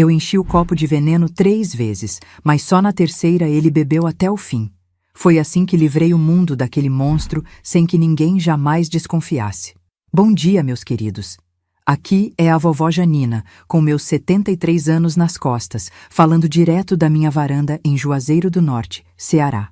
Eu enchi o copo de veneno 3 vezes, mas só na terceira ele bebeu até o fim. Foi assim que livrei o mundo daquele monstro sem que ninguém jamais desconfiasse. Bom dia, meus queridos. Aqui é a vovó Janina, com meus 73 anos nas costas, falando direto da minha varanda em Juazeiro do Norte, Ceará.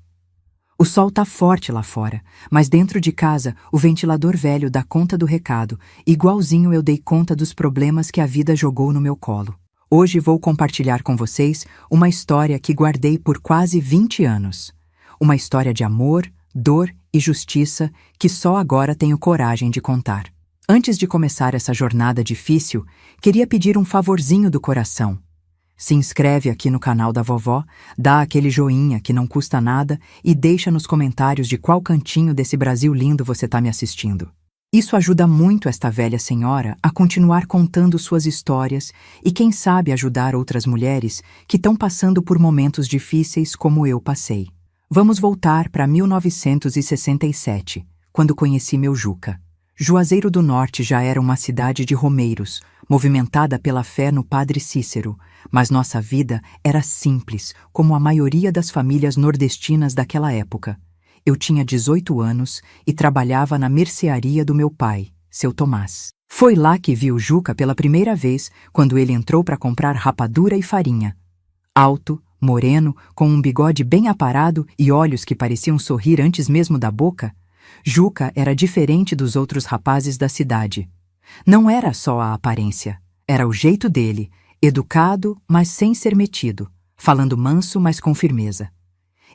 O sol tá forte lá fora, mas dentro de casa o ventilador velho dá conta do recado, igualzinho eu dei conta dos problemas que a vida jogou no meu colo. Hoje vou compartilhar com vocês uma história que guardei por quase 20 anos. Uma história de amor, dor e justiça que só agora tenho coragem de contar. Antes de começar essa jornada difícil, queria pedir um favorzinho do coração. Se inscreve aqui no canal da vovó, dá aquele joinha que não custa nada e deixa nos comentários de qual cantinho desse Brasil lindo você está me assistindo. Isso ajuda muito esta velha senhora a continuar contando suas histórias e quem sabe ajudar outras mulheres que estão passando por momentos difíceis como eu passei. Vamos voltar para 1967, quando conheci meu Juca. Juazeiro do Norte já era uma cidade de romeiros, movimentada pela fé no Padre Cícero, mas nossa vida era simples, como a maioria das famílias nordestinas daquela época. Eu tinha 18 anos e trabalhava na mercearia do meu pai, seu Tomás. Foi lá que vi o Juca pela primeira vez, quando ele entrou para comprar rapadura e farinha. Alto, moreno, com um bigode bem aparado e olhos que pareciam sorrir antes mesmo da boca, Juca era diferente dos outros rapazes da cidade. Não era só a aparência, era o jeito dele, educado, mas sem ser metido, falando manso, mas com firmeza.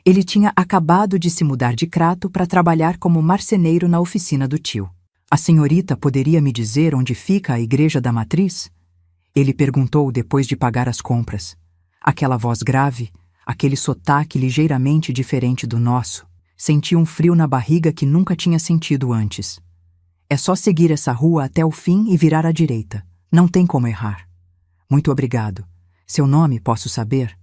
Ele tinha acabado de se mudar de Crato para trabalhar como marceneiro na oficina do tio. A senhorita poderia me dizer onde fica a igreja da matriz? Ele perguntou depois de pagar as compras. Aquela voz grave, aquele sotaque ligeiramente diferente do nosso. Senti um frio na barriga que nunca tinha sentido antes. É só seguir essa rua até o fim e virar à direita. Não tem como errar. Muito obrigado. Seu nome posso saber?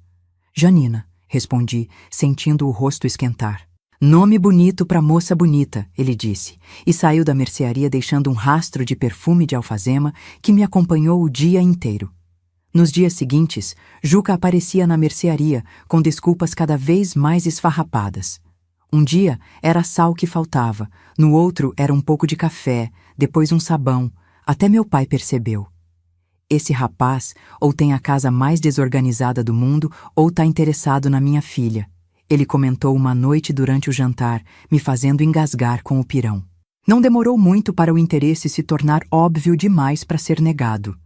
Janina, respondi, sentindo o rosto esquentar. Nome bonito para moça bonita, ele disse, e saiu da mercearia deixando um rastro de perfume de alfazema que me acompanhou o dia inteiro. Nos dias seguintes, Juca aparecia na mercearia com desculpas cada vez mais esfarrapadas. Um dia era sal que faltava, no outro era um pouco de café, depois um sabão, até meu pai percebeu. Esse rapaz ou tem a casa mais desorganizada do mundo ou está interessado na minha filha, ele comentou uma noite durante o jantar, me fazendo engasgar com o pirão. Não demorou muito para o interesse se tornar óbvio demais para ser negado.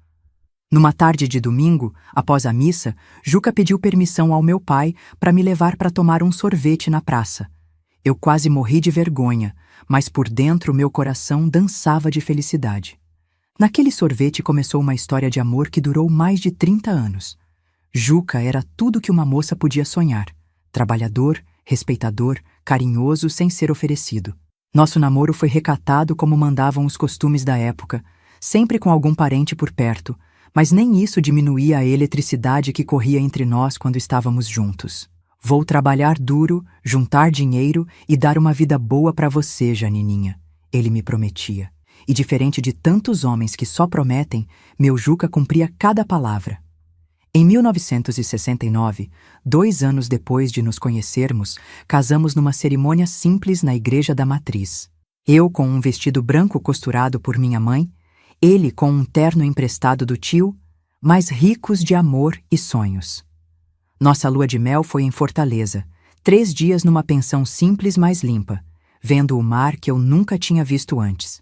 Numa tarde de domingo, após a missa, Juca pediu permissão ao meu pai para me levar para tomar um sorvete na praça. Eu quase morri de vergonha, mas por dentro meu coração dançava de felicidade. Naquele sorvete começou uma história de amor que durou mais de 30 anos. Juca era tudo que uma moça podia sonhar. Trabalhador, respeitador, carinhoso sem ser oferecido. Nosso namoro foi recatado como mandavam os costumes da época, sempre com algum parente por perto, mas nem isso diminuía a eletricidade que corria entre nós quando estávamos juntos. Vou trabalhar duro, juntar dinheiro e dar uma vida boa para você, Janininha, ele me prometia. E diferente de tantos homens que só prometem, meu Juca cumpria cada palavra. Em 1969, 2 anos depois de nos conhecermos, casamos numa cerimônia simples na igreja da matriz. Eu com um vestido branco costurado por minha mãe, ele com um terno emprestado do tio, mas ricos de amor e sonhos. Nossa lua de mel foi em Fortaleza, 3 dias numa pensão simples mas limpa, vendo o mar que eu nunca tinha visto antes.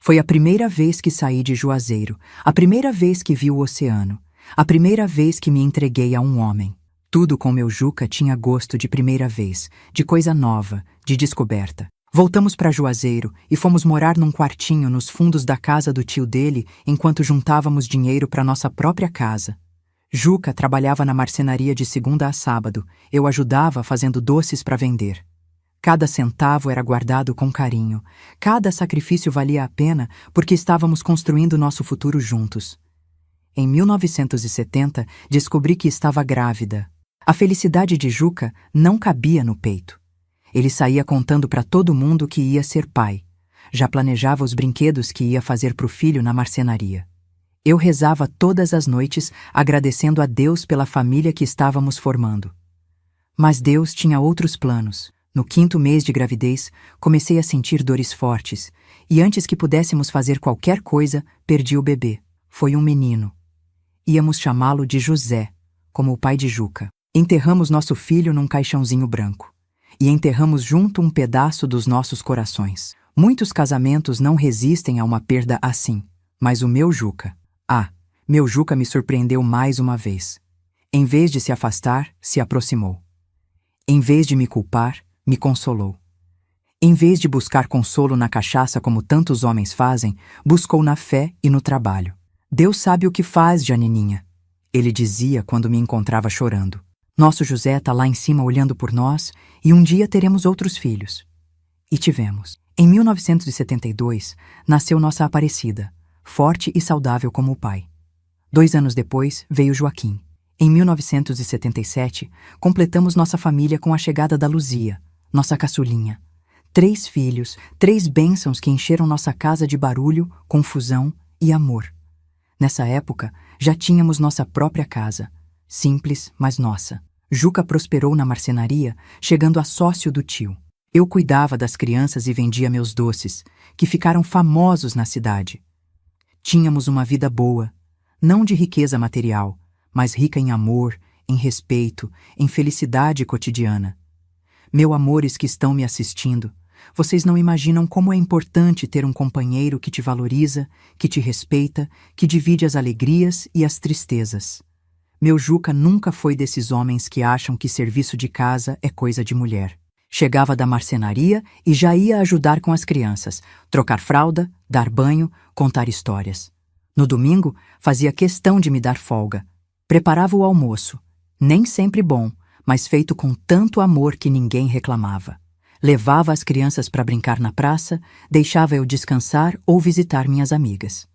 Foi a primeira vez que saí de Juazeiro, a primeira vez que vi o oceano, a primeira vez que me entreguei a um homem. Tudo com meu Juca tinha gosto de primeira vez, de coisa nova, de descoberta. Voltamos para Juazeiro e fomos morar num quartinho nos fundos da casa do tio dele enquanto juntávamos dinheiro para nossa própria casa. Juca trabalhava na marcenaria de segunda a sábado, eu ajudava fazendo doces para vender. Cada centavo era guardado com carinho, cada sacrifício valia a pena porque estávamos construindo nosso futuro juntos. Em 1970, descobri que estava grávida. A felicidade de Juca não cabia no peito. Ele saía contando para todo mundo que ia ser pai. Já planejava os brinquedos que ia fazer para o filho na marcenaria. Eu rezava todas as noites, agradecendo a Deus pela família que estávamos formando. Mas Deus tinha outros planos. No 5º mês de gravidez, comecei a sentir dores fortes, e antes que pudéssemos fazer qualquer coisa, perdi o bebê. Foi um menino. Íamos chamá-lo de José, como o pai de Juca. Enterramos nosso filho num caixãozinho branco. E enterramos junto um pedaço dos nossos corações. Muitos casamentos não resistem a uma perda assim, mas o meu Juca... meu Juca me surpreendeu mais uma vez. Em vez de se afastar, se aproximou. Em vez de me culpar, me consolou. Em vez de buscar consolo na cachaça como tantos homens fazem, buscou na fé e no trabalho. Deus sabe o que faz, Janininha, ele dizia quando me encontrava chorando. Nosso José está lá em cima olhando por nós e um dia teremos outros filhos. E tivemos. Em 1972, nasceu nossa Aparecida, forte e saudável como o pai. 2 anos depois, veio Joaquim. Em 1977, completamos nossa família com a chegada da Luzia, nossa caçulinha. 3 filhos, 3 bênçãos que encheram nossa casa de barulho, confusão e amor. Nessa época, já tínhamos nossa própria casa, simples, mas nossa. Juca prosperou na marcenaria, chegando a sócio do tio. Eu cuidava das crianças e vendia meus doces, que ficaram famosos na cidade. Tínhamos uma vida boa, não de riqueza material, mas rica em amor, em respeito, em felicidade cotidiana. Meus amores que estão me assistindo, vocês não imaginam como é importante ter um companheiro que te valoriza, que te respeita, que divide as alegrias e as tristezas. Meu Juca nunca foi desses homens que acham que serviço de casa é coisa de mulher. Chegava da marcenaria e já ia ajudar com as crianças, trocar fralda, dar banho, contar histórias. No domingo, fazia questão de me dar folga. Preparava o almoço, nem sempre bom, mas feito com tanto amor que ninguém reclamava. Levava as crianças para brincar na praça, deixava eu descansar ou visitar minhas amigas.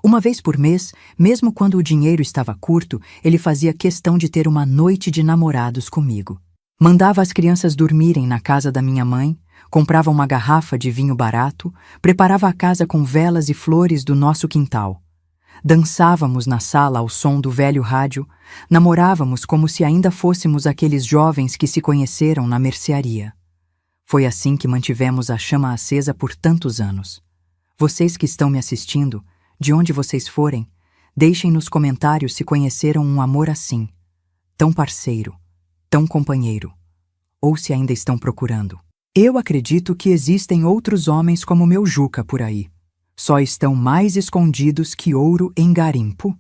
Uma vez por mês, mesmo quando o dinheiro estava curto, ele fazia questão de ter uma noite de namorados comigo. Mandava as crianças dormirem na casa da minha mãe, comprava uma garrafa de vinho barato, preparava a casa com velas e flores do nosso quintal. Dançávamos na sala ao som do velho rádio, namorávamos como se ainda fôssemos aqueles jovens que se conheceram na mercearia. Foi assim que mantivemos a chama acesa por tantos anos. Vocês que estão me assistindo, de onde vocês forem, deixem nos comentários se conheceram um amor assim, tão parceiro, tão companheiro, ou se ainda estão procurando. Eu acredito que existem outros homens como meu Juca por aí. Só estão mais escondidos que ouro em garimpo.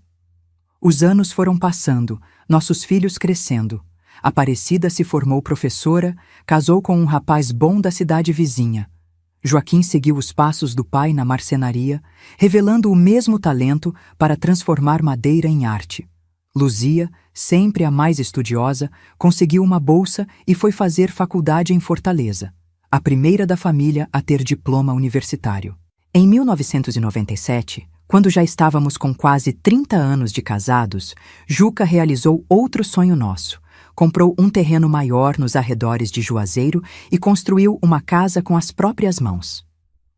Os anos foram passando, nossos filhos crescendo. Aparecida se formou professora, casou com um rapaz bom da cidade vizinha. Joaquim seguiu os passos do pai na marcenaria, revelando o mesmo talento para transformar madeira em arte. Luzia, sempre a mais estudiosa, conseguiu uma bolsa e foi fazer faculdade em Fortaleza, a primeira da família a ter diploma universitário. Em 1997, quando já estávamos com quase 30 anos de casados, Juca realizou outro sonho nosso. Comprou um terreno maior nos arredores de Juazeiro e construiu uma casa com as próprias mãos.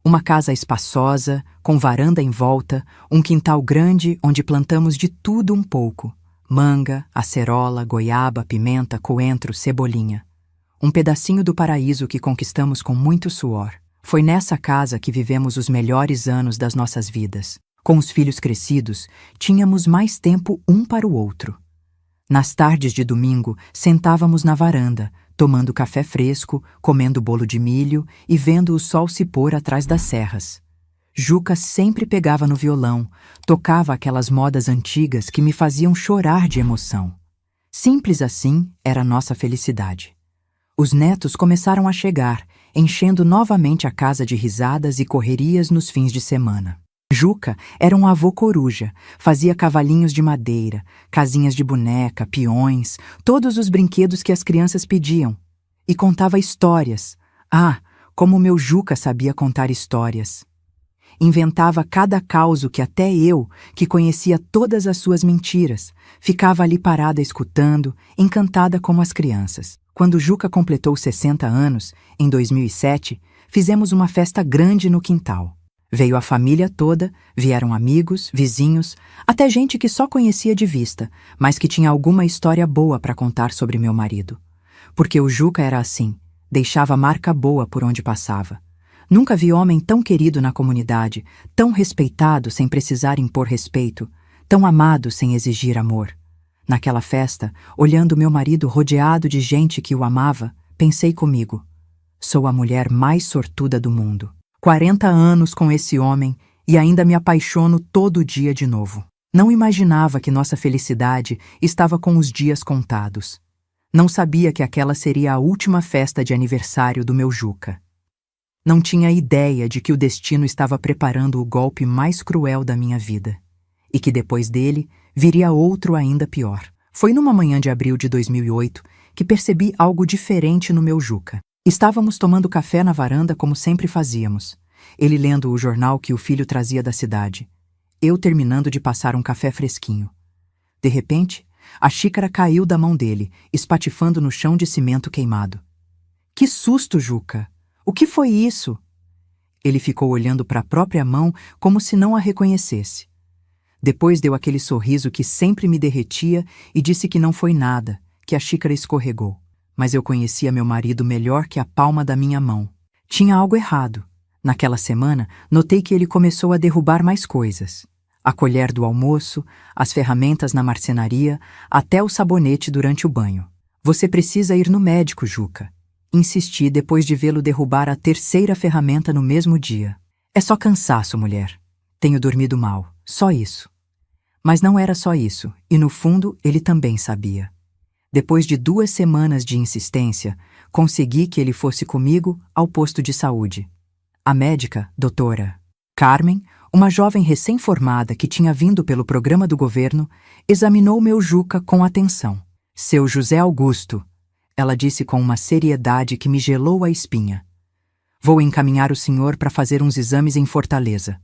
Uma casa espaçosa, com varanda em volta, um quintal grande onde plantamos de tudo um pouco. Manga, acerola, goiaba, pimenta, coentro, cebolinha. Um pedacinho do paraíso que conquistamos com muito suor. Foi nessa casa que vivemos os melhores anos das nossas vidas. Com os filhos crescidos, tínhamos mais tempo um para o outro. Nas tardes de domingo, sentávamos na varanda, tomando café fresco, comendo bolo de milho e vendo o sol se pôr atrás das serras. Juca sempre pegava no violão, tocava aquelas modas antigas que me faziam chorar de emoção. Simples assim era nossa felicidade. Os netos começaram a chegar, enchendo novamente a casa de risadas e correrias nos fins de semana. Juca era um avô coruja, fazia cavalinhos de madeira, casinhas de boneca, peões, todos os brinquedos que as crianças pediam. E contava histórias. Ah, como meu Juca sabia contar histórias. Inventava cada causo que até eu, que conhecia todas as suas mentiras, ficava ali parada escutando, encantada como as crianças. Quando Juca completou 60 anos, em 2007, fizemos uma festa grande no quintal. Veio a família toda, vieram amigos, vizinhos, até gente que só conhecia de vista, mas que tinha alguma história boa para contar sobre meu marido. Porque o Juca era assim, deixava marca boa por onde passava. Nunca vi homem tão querido na comunidade, tão respeitado sem precisar impor respeito, tão amado sem exigir amor. Naquela festa, olhando meu marido rodeado de gente que o amava, pensei comigo: sou a mulher mais sortuda do mundo. 40 anos com esse homem e ainda me apaixono todo dia de novo. Não imaginava que nossa felicidade estava com os dias contados. Não sabia que aquela seria a última festa de aniversário do meu Juca. Não tinha ideia de que o destino estava preparando o golpe mais cruel da minha vida. E que depois dele viria outro ainda pior. Foi numa manhã de abril de 2008 que percebi algo diferente no meu Juca. Estávamos tomando café na varanda como sempre fazíamos. Ele lendo o jornal que o filho trazia da cidade. Eu terminando de passar um café fresquinho. De repente, a xícara caiu da mão dele, espatifando no chão de cimento queimado. Que susto, Juca! O que foi isso? Ele ficou olhando para a própria mão como se não a reconhecesse. Depois deu aquele sorriso que sempre me derretia e disse que não foi nada, que a xícara escorregou. Mas eu conhecia meu marido melhor que a palma da minha mão. Tinha algo errado. Naquela semana, notei que ele começou a derrubar mais coisas. A colher do almoço, as ferramentas na marcenaria, até o sabonete durante o banho. Você precisa ir no médico, Juca. Insisti depois de vê-lo derrubar a terceira ferramenta no mesmo dia. É só cansaço, mulher. Tenho dormido mal, só isso. Mas não era só isso, e no fundo ele também sabia. Depois de 2 semanas de insistência, consegui que ele fosse comigo ao posto de saúde. A médica, doutora Carmen, uma jovem recém-formada que tinha vindo pelo programa do governo, examinou meu Juca com atenção. Seu José Augusto, ela disse com uma seriedade que me gelou a espinha. Vou encaminhar o senhor para fazer uns exames em Fortaleza.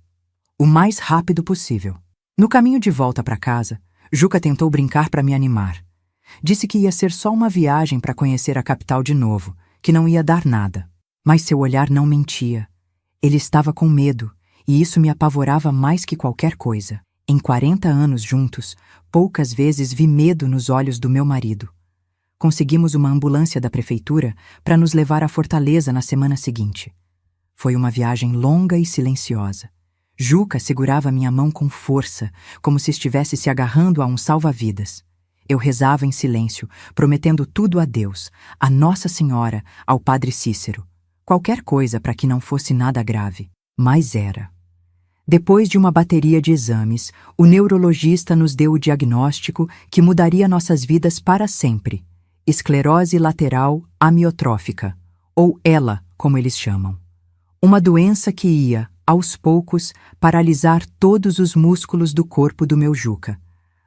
O mais rápido possível. No caminho de volta para casa, Juca tentou brincar para me animar. Disse que ia ser só uma viagem para conhecer a capital de novo, que não ia dar nada. Mas seu olhar não mentia. Ele estava com medo, e isso me apavorava mais que qualquer coisa. Em 40 anos juntos, poucas vezes vi medo nos olhos do meu marido. Conseguimos uma ambulância da prefeitura para nos levar a Fortaleza na semana seguinte. Foi uma viagem longa e silenciosa. Juca segurava minha mão com força, como se estivesse se agarrando a um salva-vidas. Eu rezava em silêncio, prometendo tudo a Deus, a Nossa Senhora, ao Padre Cícero. Qualquer coisa para que não fosse nada grave. Mas era. Depois de uma bateria de exames, o neurologista nos deu o diagnóstico que mudaria nossas vidas para sempre. Esclerose lateral amiotrófica, ou ELA, como eles chamam. Uma doença que ia, aos poucos, paralisar todos os músculos do corpo do meu Juca,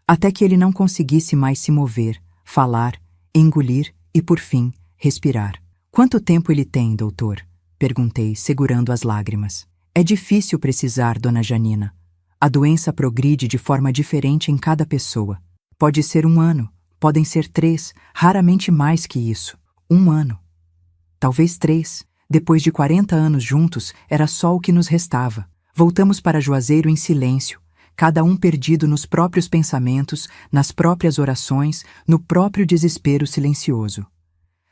até que ele não conseguisse mais se mover, falar, engolir e, por fim, respirar. Quanto tempo ele tem, doutor? Perguntei, segurando as lágrimas. É difícil precisar, dona Janina. A doença progride de forma diferente em cada pessoa. Pode ser 1 ano, podem ser 3, raramente mais que isso. 1 ano. Talvez 3. Depois de 40 anos juntos, era só o que nos restava. Voltamos para Juazeiro em silêncio, cada um perdido nos próprios pensamentos, nas próprias orações, no próprio desespero silencioso.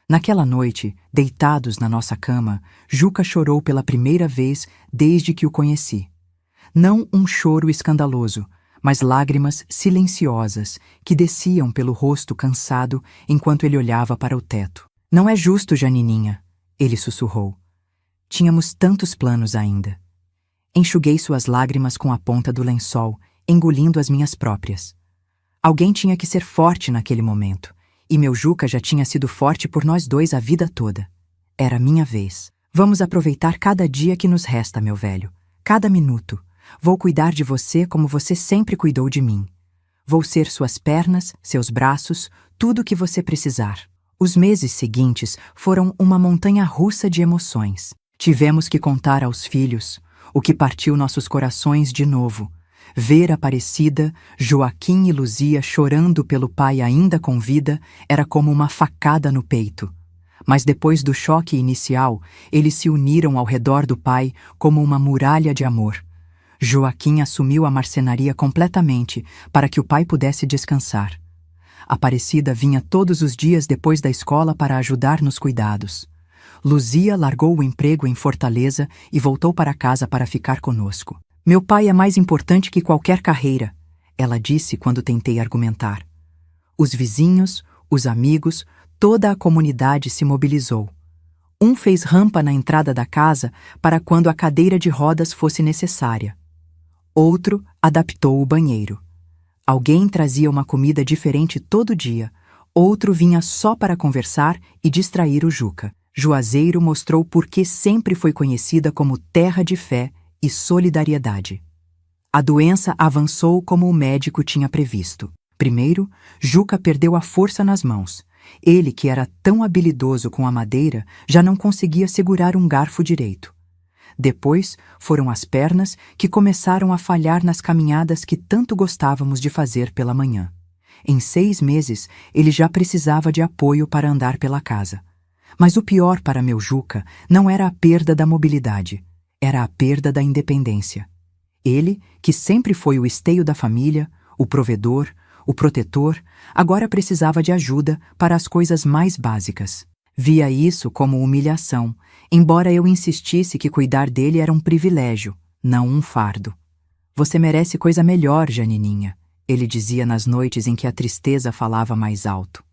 Naquela noite, deitados na nossa cama, Juca chorou pela primeira vez desde que o conheci. Não um choro escandaloso, mas lágrimas silenciosas que desciam pelo rosto cansado enquanto ele olhava para o teto. Não é justo, Janininha, ele sussurrou. Tínhamos tantos planos ainda. Enxuguei suas lágrimas com a ponta do lençol, engolindo as minhas próprias. Alguém tinha que ser forte naquele momento, e meu Juca já tinha sido forte por nós dois a vida toda. Era minha vez. Vamos aproveitar cada dia que nos resta, meu velho. Cada minuto. Vou cuidar de você como você sempre cuidou de mim. Vou ser suas pernas, seus braços, tudo o que você precisar. Os meses seguintes foram uma montanha-russa de emoções. Tivemos que contar aos filhos, o que partiu nossos corações de novo. Ver Aparecida, Joaquim e Luzia chorando pelo pai ainda com vida era como uma facada no peito. Mas depois do choque inicial, eles se uniram ao redor do pai como uma muralha de amor. Joaquim assumiu a marcenaria completamente para que o pai pudesse descansar. Aparecida vinha todos os dias depois da escola para ajudar nos cuidados. Luzia largou o emprego em Fortaleza e voltou para casa para ficar conosco. Meu pai é mais importante que qualquer carreira, ela disse quando tentei argumentar. Os vizinhos, os amigos, toda a comunidade se mobilizou. Um fez rampa na entrada da casa para quando a cadeira de rodas fosse necessária. Outro adaptou o banheiro. Alguém trazia uma comida diferente todo dia. Outro vinha só para conversar e distrair o Juca. Juazeiro mostrou por que sempre foi conhecida como terra de fé e solidariedade. A doença avançou como o médico tinha previsto. Primeiro, Juca perdeu a força nas mãos. Ele, que era tão habilidoso com a madeira, já não conseguia segurar um garfo direito. Depois, foram as pernas que começaram a falhar nas caminhadas que tanto gostávamos de fazer pela manhã. Em 6 meses, ele já precisava de apoio para andar pela casa. Mas o pior para meu Juca não era a perda da mobilidade, era a perda da independência. Ele, que sempre foi o esteio da família, o provedor, o protetor, agora precisava de ajuda para as coisas mais básicas. Via isso como humilhação, embora eu insistisse que cuidar dele era um privilégio, não um fardo. Você merece coisa melhor, Janininha, ele dizia nas noites em que a tristeza falava mais alto.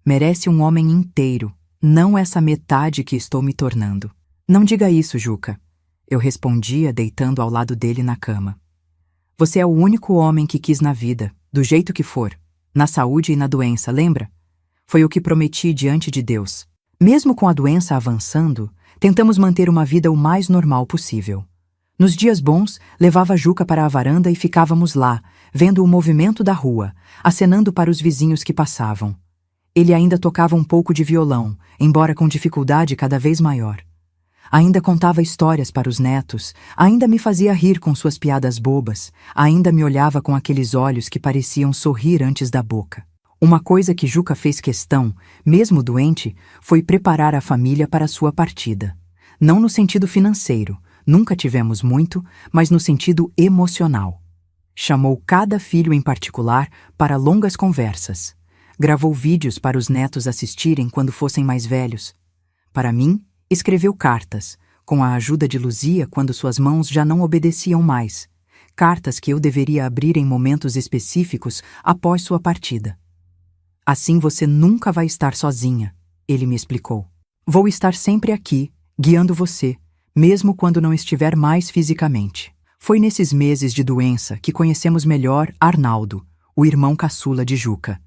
Merece um homem inteiro, não essa metade que estou me tornando. Não diga isso, Juca, eu respondia deitando ao lado dele na cama. Você é o único homem que quis na vida, do jeito que for, na saúde e na doença, lembra? Foi o que prometi diante de Deus. Mesmo com a doença avançando, tentamos manter uma vida o mais normal possível. Nos dias bons, levava Juca para a varanda e ficávamos lá, vendo o movimento da rua, acenando para os vizinhos que passavam. Ele ainda tocava um pouco de violão, embora com dificuldade cada vez maior. Ainda contava histórias para os netos, ainda me fazia rir com suas piadas bobas, ainda me olhava com aqueles olhos que pareciam sorrir antes da boca. Uma coisa que Juca fez questão, mesmo doente, foi preparar a família para sua partida. Não no sentido financeiro, nunca tivemos muito, mas no sentido emocional. Chamou cada filho em particular para longas conversas. Gravou vídeos para os netos assistirem quando fossem mais velhos. Para mim, escreveu cartas, com a ajuda de Luzia quando suas mãos já não obedeciam mais. Cartas que eu deveria abrir em momentos específicos após sua partida. Assim você nunca vai estar sozinha, ele me explicou. Vou estar sempre aqui, guiando você, mesmo quando não estiver mais fisicamente. Foi nesses meses de doença que conhecemos melhor Arnaldo, o irmão caçula de Juca.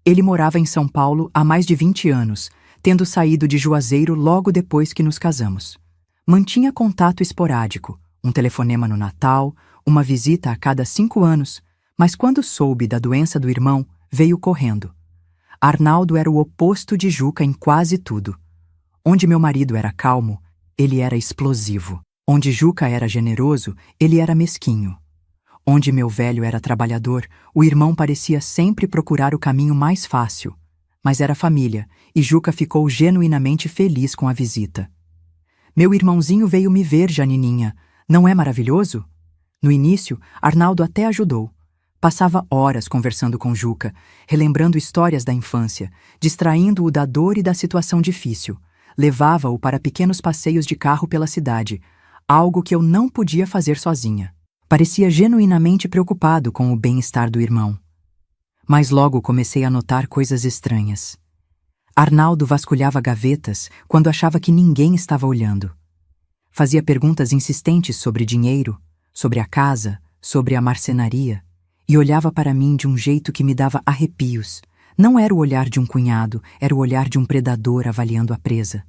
Ele morava em São Paulo há mais de 20 anos, tendo saído de Juazeiro logo depois que nos casamos. Mantinha contato esporádico, um telefonema no Natal, uma visita a cada 5 anos, mas quando soube da doença do irmão, veio correndo. Arnaldo era o oposto de Juca em quase tudo. Onde meu marido era calmo, ele era explosivo. Onde Juca era generoso, ele era mesquinho. Onde meu velho era trabalhador, o irmão parecia sempre procurar o caminho mais fácil. Mas era família, e Juca ficou genuinamente feliz com a visita. Meu irmãozinho veio me ver, Janininha. Não é maravilhoso? No início, Arnaldo até ajudou. Passava horas conversando com Juca, relembrando histórias da infância, distraindo-o da dor e da situação difícil. Levava-o para pequenos passeios de carro pela cidade, algo que eu não podia fazer sozinha. Parecia genuinamente preocupado com o bem-estar do irmão. Mas logo comecei a notar coisas estranhas. Arnaldo vasculhava gavetas quando achava que ninguém estava olhando. Fazia perguntas insistentes sobre dinheiro, sobre a casa, sobre a marcenaria, e olhava para mim de um jeito que me dava arrepios. Não era o olhar de um cunhado, era o olhar de um predador avaliando a presa.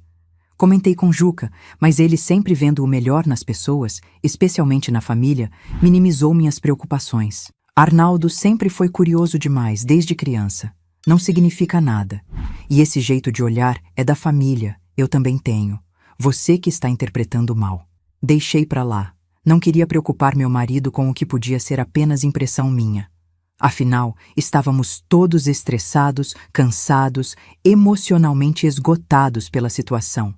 Comentei com Juca, mas ele, sempre vendo o melhor nas pessoas, especialmente na família, minimizou minhas preocupações. Arnaldo sempre foi curioso demais, desde criança. Não significa nada. E esse jeito de olhar é da família, eu também tenho. Você que está interpretando mal. Deixei pra lá. Não queria preocupar meu marido com o que podia ser apenas impressão minha. Afinal, estávamos todos estressados, cansados, emocionalmente esgotados pela situação.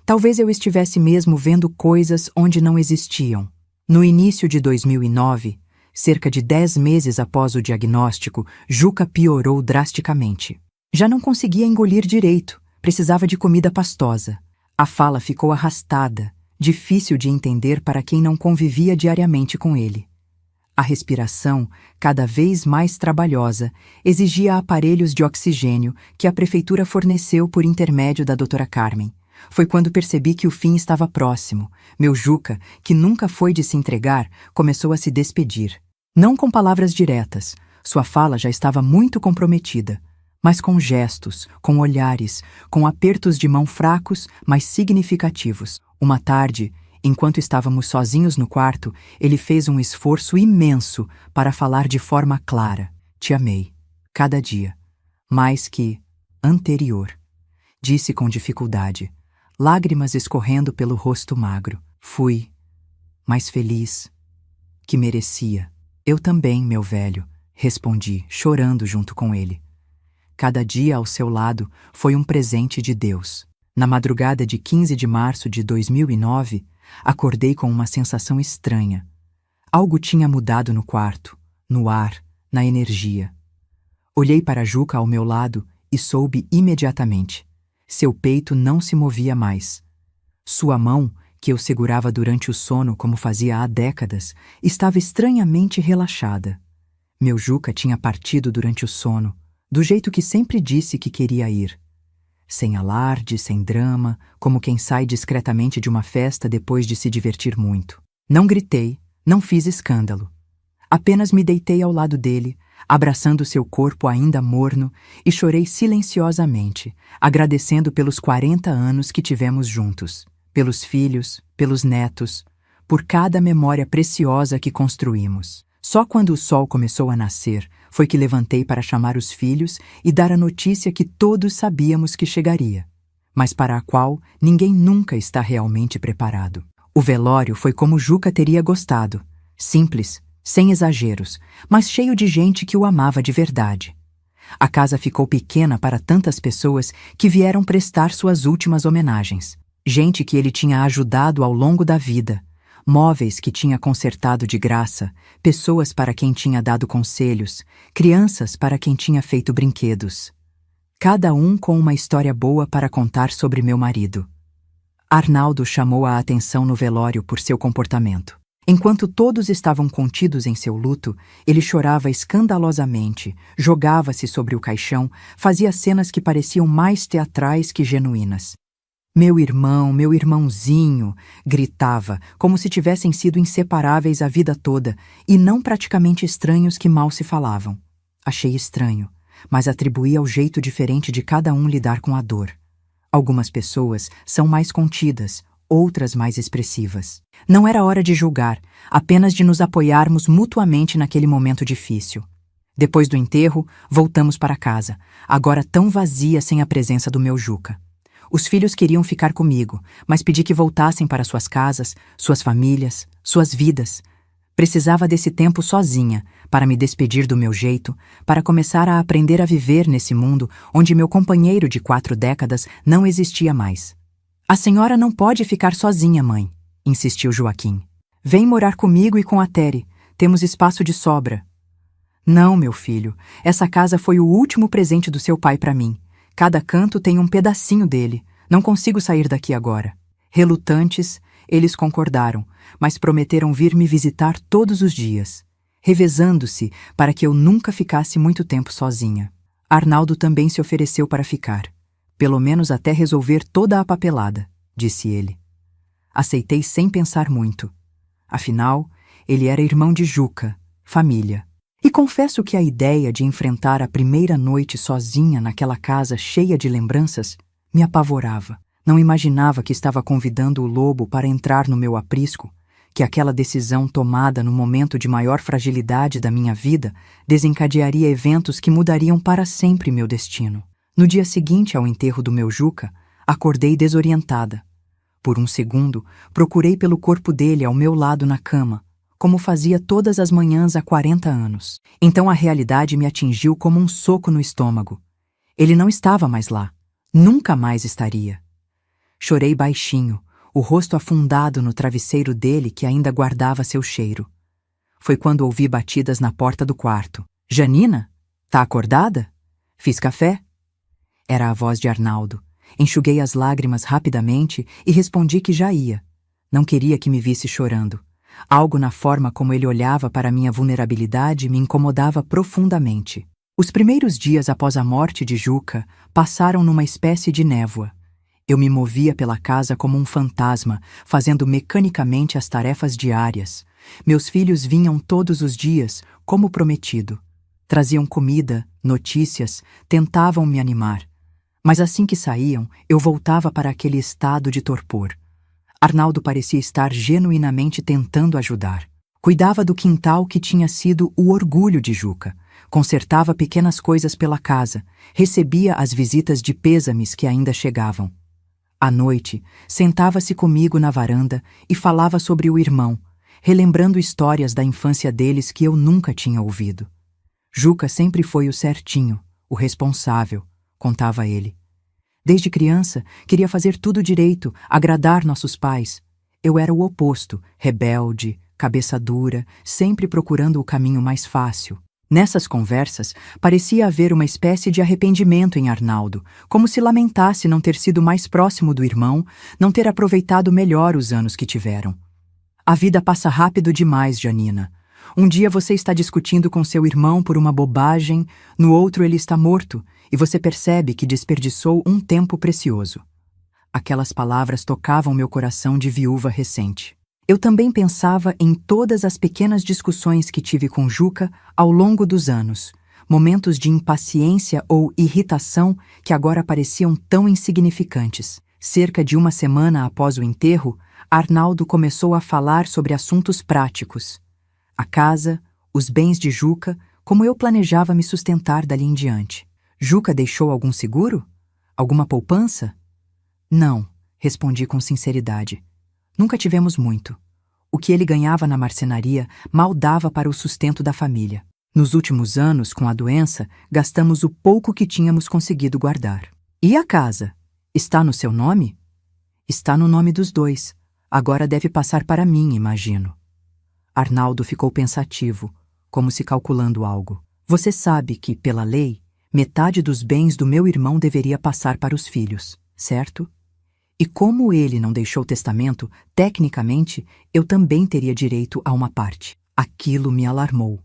Talvez eu estivesse mesmo vendo coisas onde não existiam. No início de 2009, cerca de 10 meses após o diagnóstico, Juca piorou drasticamente. Já não conseguia engolir direito, precisava de comida pastosa. A fala ficou arrastada, difícil de entender para quem não convivia diariamente com ele. A respiração, cada vez mais trabalhosa, exigia aparelhos de oxigênio que a prefeitura forneceu por intermédio da doutora Carmen. Foi quando percebi que o fim estava próximo. Meu Juca, que nunca foi de se entregar, começou a se despedir. Não com palavras diretas, sua fala já estava muito comprometida, mas com gestos, com olhares, com apertos de mão fracos, mas significativos. Uma tarde, enquanto estávamos sozinhos no quarto, ele fez um esforço imenso para falar de forma clara. Te amei, cada dia, mais que anterior. Disse com dificuldade, lágrimas escorrendo pelo rosto magro. Fui mais feliz que merecia. Eu também, meu velho, respondi, chorando junto com ele. Cada dia ao seu lado foi um presente de Deus. Na madrugada de 15 de março de 2009, acordei com uma sensação estranha. Algo tinha mudado no quarto, no ar, na energia. Olhei para Juca ao meu lado e soube imediatamente. Seu peito não se movia mais. Sua mão, que eu segurava durante o sono como fazia há décadas, estava estranhamente relaxada. Meu Juca tinha partido durante o sono, do jeito que sempre disse que queria ir. Sem alarde, sem drama, como quem sai discretamente de uma festa depois de se divertir muito. Não gritei, não fiz escândalo. Apenas me deitei ao lado dele, abraçando seu corpo ainda morno, e chorei silenciosamente, agradecendo pelos 40 anos que tivemos juntos, pelos filhos, pelos netos, por cada memória preciosa que construímos. Só quando o sol começou a nascer, foi que levantei para chamar os filhos e dar a notícia que todos sabíamos que chegaria, mas para a qual ninguém nunca está realmente preparado. O velório foi como Juca teria gostado, simples, sem exageros, mas cheio de gente que o amava de verdade. A casa ficou pequena para tantas pessoas que vieram prestar suas últimas homenagens. Gente que ele tinha ajudado ao longo da vida, móveis que tinha consertado de graça, pessoas para quem tinha dado conselhos, crianças para quem tinha feito brinquedos. Cada um com uma história boa para contar sobre meu marido. Arnaldo chamou a atenção no velório por seu comportamento. Enquanto todos estavam contidos em seu luto, ele chorava escandalosamente, jogava-se sobre o caixão, fazia cenas que pareciam mais teatrais que genuínas. Meu irmãozinho, gritava, como se tivessem sido inseparáveis a vida toda, e não praticamente estranhos que mal se falavam. Achei estranho, mas atribuí ao jeito diferente de cada um lidar com a dor. Algumas pessoas são mais contidas, outras mais expressivas. Não era hora de julgar, apenas de nos apoiarmos mutuamente naquele momento difícil. Depois do enterro, voltamos para casa, agora tão vazia sem a presença do meu Juca. Os filhos queriam ficar comigo, mas pedi que voltassem para suas casas, suas famílias, suas vidas. Precisava desse tempo sozinha, para me despedir do meu jeito, para começar a aprender a viver nesse mundo onde meu companheiro de 4 décadas não existia mais. A senhora não pode ficar sozinha, mãe, insistiu Joaquim. Vem morar comigo e com a Tere, temos espaço de sobra. Não, meu filho, essa casa foi o último presente do seu pai para mim. Cada canto tem um pedacinho dele. Não consigo sair daqui agora. Relutantes, eles concordaram, mas prometeram vir me visitar todos os dias, revezando-se para que eu nunca ficasse muito tempo sozinha. Arnaldo também se ofereceu para ficar, pelo menos até resolver toda a papelada, disse ele. Aceitei sem pensar muito. Afinal, ele era irmão de Juca, família. E confesso que a ideia de enfrentar a primeira noite sozinha naquela casa cheia de lembranças me apavorava. Não imaginava que estava convidando o lobo para entrar no meu aprisco, que aquela decisão tomada no momento de maior fragilidade da minha vida desencadearia eventos que mudariam para sempre meu destino. No dia seguinte ao enterro do meu Juca, acordei desorientada. Por um segundo, procurei pelo corpo dele ao meu lado na cama, como fazia todas as manhãs há 40 anos. Então a realidade me atingiu como um soco no estômago. Ele não estava mais lá. Nunca mais estaria. Chorei baixinho, o rosto afundado no travesseiro dele que ainda guardava seu cheiro. Foi quando ouvi batidas na porta do quarto. Janina? Tá acordada? Fiz café? Era a voz de Arnaldo. Enxuguei as lágrimas rapidamente e respondi que já ia. Não queria que me visse chorando. Algo na forma como ele olhava para minha vulnerabilidade me incomodava profundamente. Os primeiros dias após a morte de Juca passaram numa espécie de névoa. Eu me movia pela casa como um fantasma, fazendo mecanicamente as tarefas diárias. Meus filhos vinham todos os dias, como prometido. Traziam comida, notícias, tentavam me animar. Mas assim que saíam, eu voltava para aquele estado de torpor. Arnaldo parecia estar genuinamente tentando ajudar. Cuidava do quintal que tinha sido o orgulho de Juca. Consertava pequenas coisas pela casa. Recebia as visitas de pêsames que ainda chegavam. À noite, sentava-se comigo na varanda e falava sobre o irmão, relembrando histórias da infância deles que eu nunca tinha ouvido. Juca sempre foi o certinho, o responsável, contava ele. Desde criança, queria fazer tudo direito, agradar nossos pais. Eu era o oposto, rebelde, cabeça dura, sempre procurando o caminho mais fácil. Nessas conversas, parecia haver uma espécie de arrependimento em Arnaldo, como se lamentasse não ter sido mais próximo do irmão, não ter aproveitado melhor os anos que tiveram. A vida passa rápido demais, Janina. Um dia você está discutindo com seu irmão por uma bobagem, no outro ele está morto, e você percebe que desperdiçou um tempo precioso. Aquelas palavras tocavam meu coração de viúva recente. Eu também pensava em todas as pequenas discussões que tive com Juca ao longo dos anos, momentos de impaciência ou irritação que agora pareciam tão insignificantes. Cerca de uma semana após o enterro, Arnaldo começou a falar sobre assuntos práticos. A casa, os bens de Juca, como eu planejava me sustentar dali em diante. Juca deixou algum seguro? Alguma poupança? Não, respondi com sinceridade. Nunca tivemos muito. O que ele ganhava na marcenaria mal dava para o sustento da família. Nos últimos anos, com a doença, gastamos o pouco que tínhamos conseguido guardar. E a casa? Está no seu nome? Está no nome dos dois. Agora deve passar para mim, imagino. Arnaldo ficou pensativo, como se calculando algo. Você sabe que, pela lei, metade dos bens do meu irmão deveria passar para os filhos, certo? E como ele não deixou testamento, tecnicamente, eu também teria direito a uma parte. Aquilo me alarmou.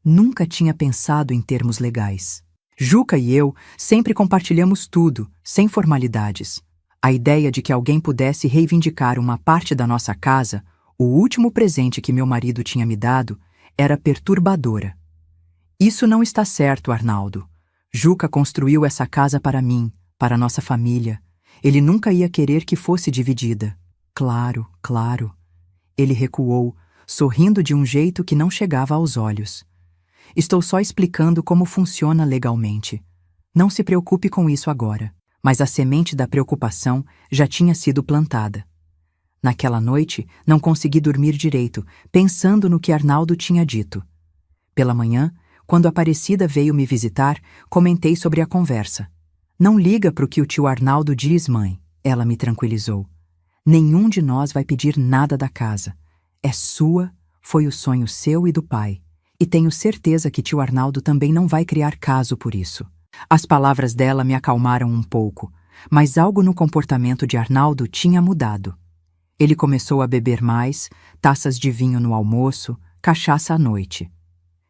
Nunca tinha pensado em termos legais. Juca e eu sempre compartilhamos tudo, sem formalidades. A ideia de que alguém pudesse reivindicar uma parte da nossa casa, o último presente que meu marido tinha me dado, era perturbadora. Isso não está certo, Arnaldo. Juca construiu essa casa para mim, para nossa família. Ele nunca ia querer que fosse dividida. Claro, claro. Ele recuou, sorrindo de um jeito que não chegava aos olhos. Estou só explicando como funciona legalmente. Não se preocupe com isso agora. Mas a semente da preocupação já tinha sido plantada. Naquela noite, não consegui dormir direito, pensando no que Arnaldo tinha dito. Pela manhã, quando Aparecida veio me visitar, comentei sobre a conversa. Não liga para o que o tio Arnaldo diz, mãe, ela me tranquilizou. Nenhum de nós vai pedir nada da casa. É sua, foi o sonho seu e do pai. E tenho certeza que tio Arnaldo também não vai criar caso por isso. As palavras dela me acalmaram um pouco, mas algo no comportamento de Arnaldo tinha mudado. Ele começou a beber mais, taças de vinho no almoço, cachaça à noite.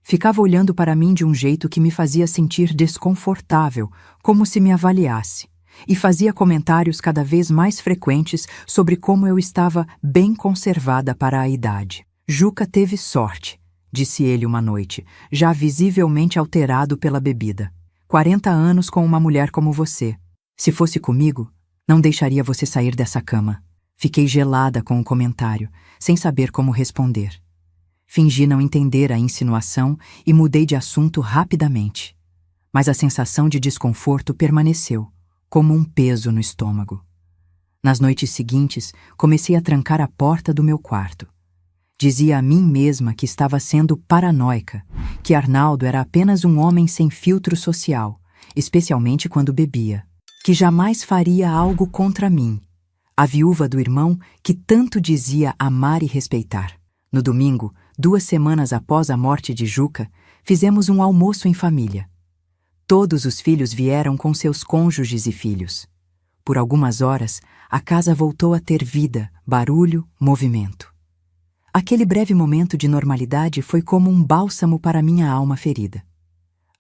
Ficava olhando para mim de um jeito que me fazia sentir desconfortável, como se me avaliasse, e fazia comentários cada vez mais frequentes sobre como eu estava bem conservada para a idade. Juca teve sorte, disse ele uma noite, já visivelmente alterado pela bebida. 40 anos com uma mulher como você. Se fosse comigo, não deixaria você sair dessa cama. Fiquei gelada com o comentário, sem saber como responder. Fingi não entender a insinuação e mudei de assunto rapidamente. Mas a sensação de desconforto permaneceu, como um peso no estômago. Nas noites seguintes, comecei a trancar a porta do meu quarto. Dizia a mim mesma que estava sendo paranoica, que Arnaldo era apenas um homem sem filtro social, especialmente quando bebia, que jamais faria algo contra mim, a viúva do irmão que tanto dizia amar e respeitar. No domingo, 2 semanas após a morte de Juca, fizemos um almoço em família. Todos os filhos vieram com seus cônjuges e filhos. Por algumas horas, a casa voltou a ter vida, barulho, movimento. Aquele breve momento de normalidade foi como um bálsamo para minha alma ferida.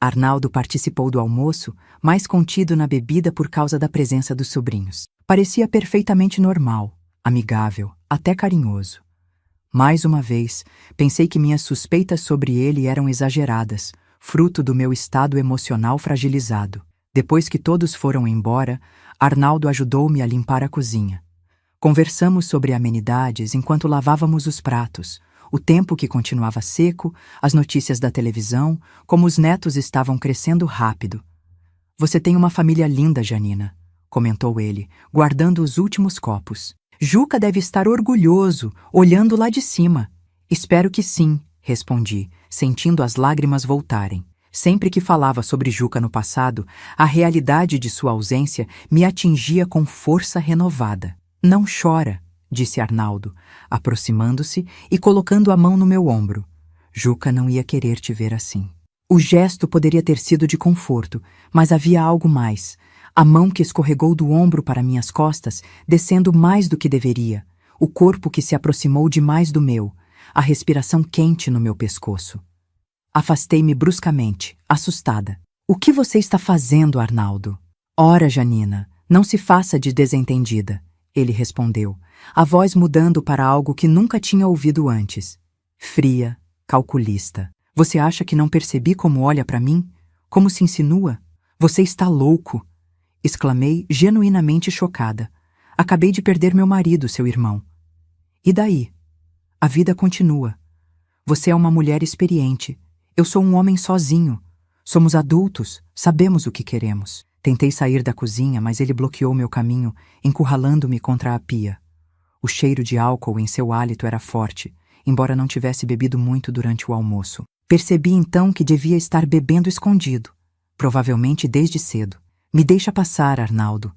Arnaldo participou do almoço, mais contido na bebida por causa da presença dos sobrinhos. Parecia perfeitamente normal, amigável, até carinhoso. Mais uma vez, pensei que minhas suspeitas sobre ele eram exageradas, fruto do meu estado emocional fragilizado. Depois que todos foram embora, Arnaldo ajudou-me a limpar a cozinha. Conversamos sobre amenidades enquanto lavávamos os pratos, o tempo que continuava seco, as notícias da televisão, como os netos estavam crescendo rápido. "Você tem uma família linda, Janina", comentou ele, guardando os últimos copos. "Juca deve estar orgulhoso, olhando lá de cima." "Espero que sim", respondi, sentindo as lágrimas voltarem. Sempre que falava sobre Juca no passado, a realidade de sua ausência me atingia com força renovada. "Não chora", disse Arnaldo, aproximando-se e colocando a mão no meu ombro. "Juca não ia querer te ver assim." O gesto poderia ter sido de conforto, mas havia algo mais. A mão que escorregou do ombro para minhas costas, descendo mais do que deveria, o corpo que se aproximou demais do meu, a respiração quente no meu pescoço. Afastei-me bruscamente, assustada. "O que você está fazendo, Arnaldo?" "Ora, Janina, não se faça de desentendida", ele respondeu, a voz mudando para algo que nunca tinha ouvido antes. Fria, calculista. "Você acha que não percebi como olha para mim? Como se insinua? Você está louco!" Exclamei, genuinamente chocada. "Acabei de perder meu marido, seu irmão." "E daí? A vida continua. Você é uma mulher experiente. Eu sou um homem sozinho. Somos adultos, sabemos o que queremos." Tentei sair da cozinha, mas ele bloqueou meu caminho, encurralando-me contra a pia. O cheiro de álcool em seu hálito era forte, embora não tivesse bebido muito durante o almoço. Percebi então que devia estar bebendo escondido, provavelmente desde cedo. "Me deixa passar, Arnaldo.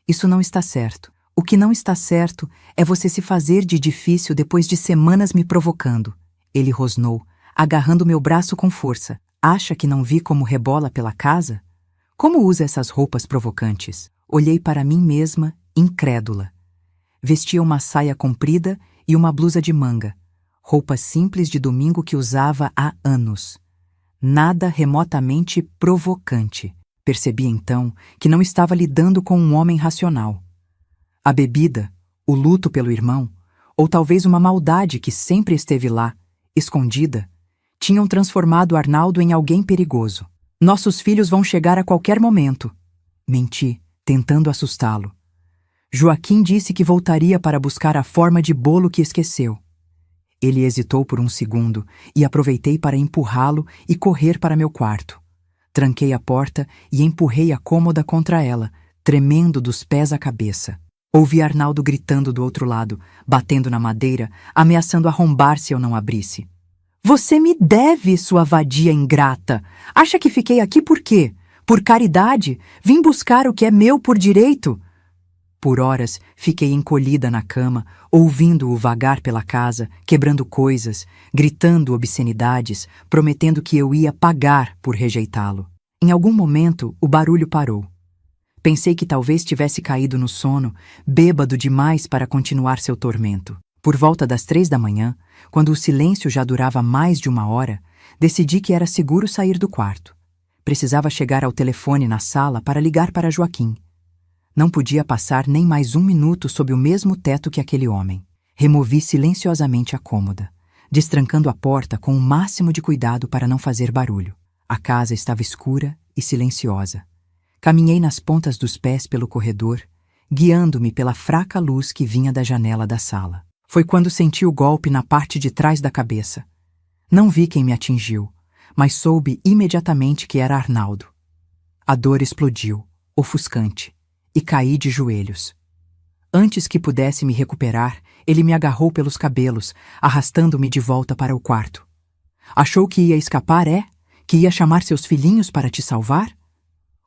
Isso não está certo. O que não está certo é você se fazer de difícil depois de semanas me provocando." Ele rosnou, agarrando meu braço com força. "Acha que não vi como rebola pela casa? Como usa essas roupas provocantes?" Olhei para mim mesma, incrédula. Vestia uma saia comprida e uma blusa de manga, roupa simples de domingo que usava há anos. Nada remotamente provocante. Percebi então que não estava lidando com um homem racional. A bebida, o luto pelo irmão, ou talvez uma maldade que sempre esteve lá, escondida, tinham transformado Arnaldo em alguém perigoso. "Nossos filhos vão chegar a qualquer momento." Menti, tentando assustá-lo. "Joaquim disse que voltaria para buscar a forma de bolo que esqueceu." Ele hesitou por um segundo e aproveitei para empurrá-lo e correr para meu quarto. Tranquei a porta e empurrei a cômoda contra ela, tremendo dos pés à cabeça. Ouvi Arnaldo gritando do outro lado, batendo na madeira, ameaçando arrombar se eu não abrisse. "Você me deve, sua vadia ingrata! Acha que fiquei aqui por quê? Por caridade? Vim buscar o que é meu por direito?" Por horas, fiquei encolhida na cama, ouvindo-o vagar pela casa, quebrando coisas, gritando obscenidades, prometendo que eu ia pagar por rejeitá-lo. Em algum momento, o barulho parou. Pensei que talvez tivesse caído no sono, bêbado demais para continuar seu tormento. Por volta das 3 da manhã, quando o silêncio já durava mais de 1 hora, decidi que era seguro sair do quarto. Precisava chegar ao telefone na sala para ligar para Joaquim. Não podia passar nem mais 1 minuto sob o mesmo teto que aquele homem. Removi silenciosamente a cômoda, destrancando a porta com o máximo de cuidado para não fazer barulho. A casa estava escura e silenciosa. Caminhei nas pontas dos pés pelo corredor, guiando-me pela fraca luz que vinha da janela da sala. Foi quando senti o golpe na parte de trás da cabeça. Não vi quem me atingiu, mas soube imediatamente que era Arnaldo. A dor explodiu, ofuscante, e caí de joelhos. Antes que pudesse me recuperar, ele me agarrou pelos cabelos, arrastando-me de volta para o quarto. Achou que ia escapar, é? Que ia chamar seus filhinhos para te salvar?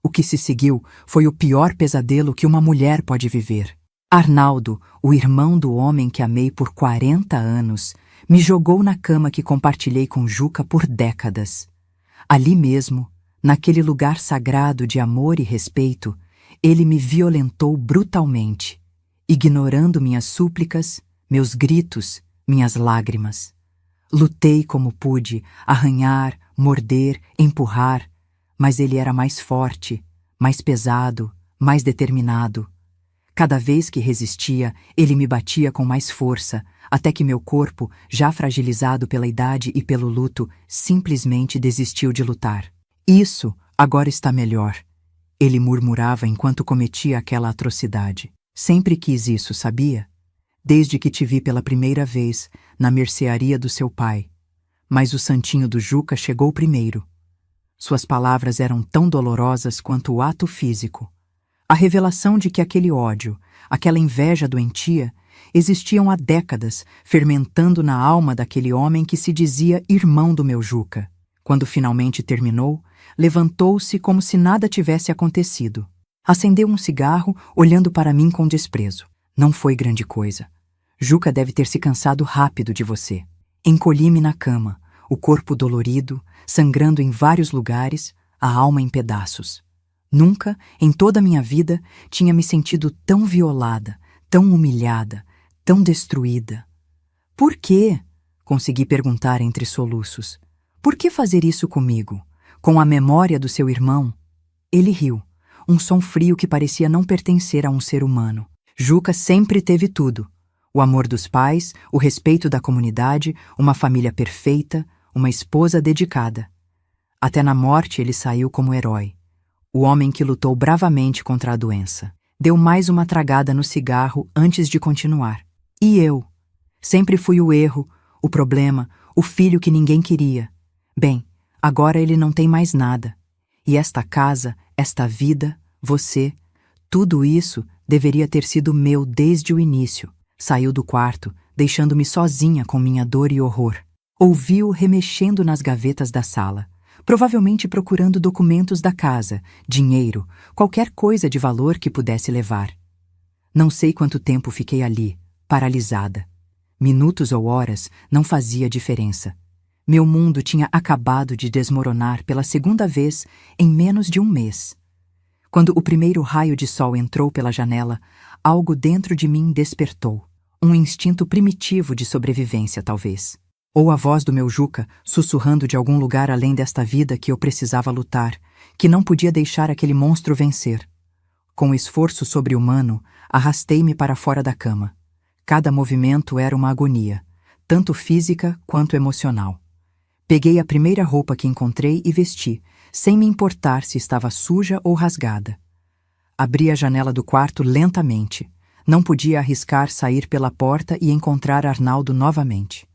O que se seguiu foi o pior pesadelo que uma mulher pode viver. Arnaldo, o irmão do homem que amei por 40 anos, me jogou na cama que compartilhei com Juca por décadas. Ali mesmo, naquele lugar sagrado de amor e respeito, ele me violentou brutalmente, ignorando minhas súplicas, meus gritos, minhas lágrimas. Lutei como pude, arranhar, morder, empurrar, mas ele era mais forte, mais pesado, mais determinado. Cada vez que resistia, ele me batia com mais força, até que meu corpo, já fragilizado pela idade e pelo luto, simplesmente desistiu de lutar. Isso agora está melhor, ele murmurava enquanto cometia aquela atrocidade. Sempre quis isso, sabia? Desde que te vi pela primeira vez, na mercearia do seu pai. Mas o santinho do Juca chegou primeiro. Suas palavras eram tão dolorosas quanto o ato físico. A revelação de que aquele ódio, aquela inveja doentia, existiam há décadas, fermentando na alma daquele homem que se dizia irmão do meu Juca. Quando finalmente terminou, levantou-se como se nada tivesse acontecido. Acendeu um cigarro, olhando para mim com desprezo. Não foi grande coisa. Juca deve ter se cansado rápido de você. Encolhi-me na cama, o corpo dolorido, sangrando em vários lugares, a alma em pedaços. Nunca, em toda a minha vida, tinha me sentido tão violada, tão humilhada, tão destruída. Por quê? Consegui perguntar entre soluços. Por que fazer isso comigo? Com a memória do seu irmão? Ele riu, um som frio que parecia não pertencer a um ser humano. Juca sempre teve tudo. O amor dos pais, o respeito da comunidade, uma família perfeita, uma esposa dedicada. Até na morte ele saiu como herói. O homem que lutou bravamente contra a doença. Deu mais uma tragada no cigarro antes de continuar. E eu? Sempre fui o erro, o problema, o filho que ninguém queria. Bem, agora ele não tem mais nada. E esta casa, esta vida, você, tudo isso deveria ter sido meu desde o início. Saiu do quarto, deixando-me sozinha com minha dor e horror. Ouvi-o remexendo nas gavetas da sala, provavelmente procurando documentos da casa, dinheiro, qualquer coisa de valor que pudesse levar. Não sei quanto tempo fiquei ali, paralisada. Minutos ou horas não fazia diferença. Meu mundo tinha acabado de desmoronar pela segunda vez em menos de um mês. Quando o primeiro raio de sol entrou pela janela, algo dentro de mim despertou. Um instinto primitivo de sobrevivência, talvez. Ou a voz do meu Juca, sussurrando de algum lugar além desta vida que eu precisava lutar, que não podia deixar aquele monstro vencer. Com esforço sobre-humano, arrastei-me para fora da cama. Cada movimento era uma agonia, tanto física quanto emocional. Peguei a primeira roupa que encontrei e vesti, sem me importar se estava suja ou rasgada. Abri a janela do quarto lentamente. Não podia arriscar sair pela porta e encontrar Arnaldo novamente.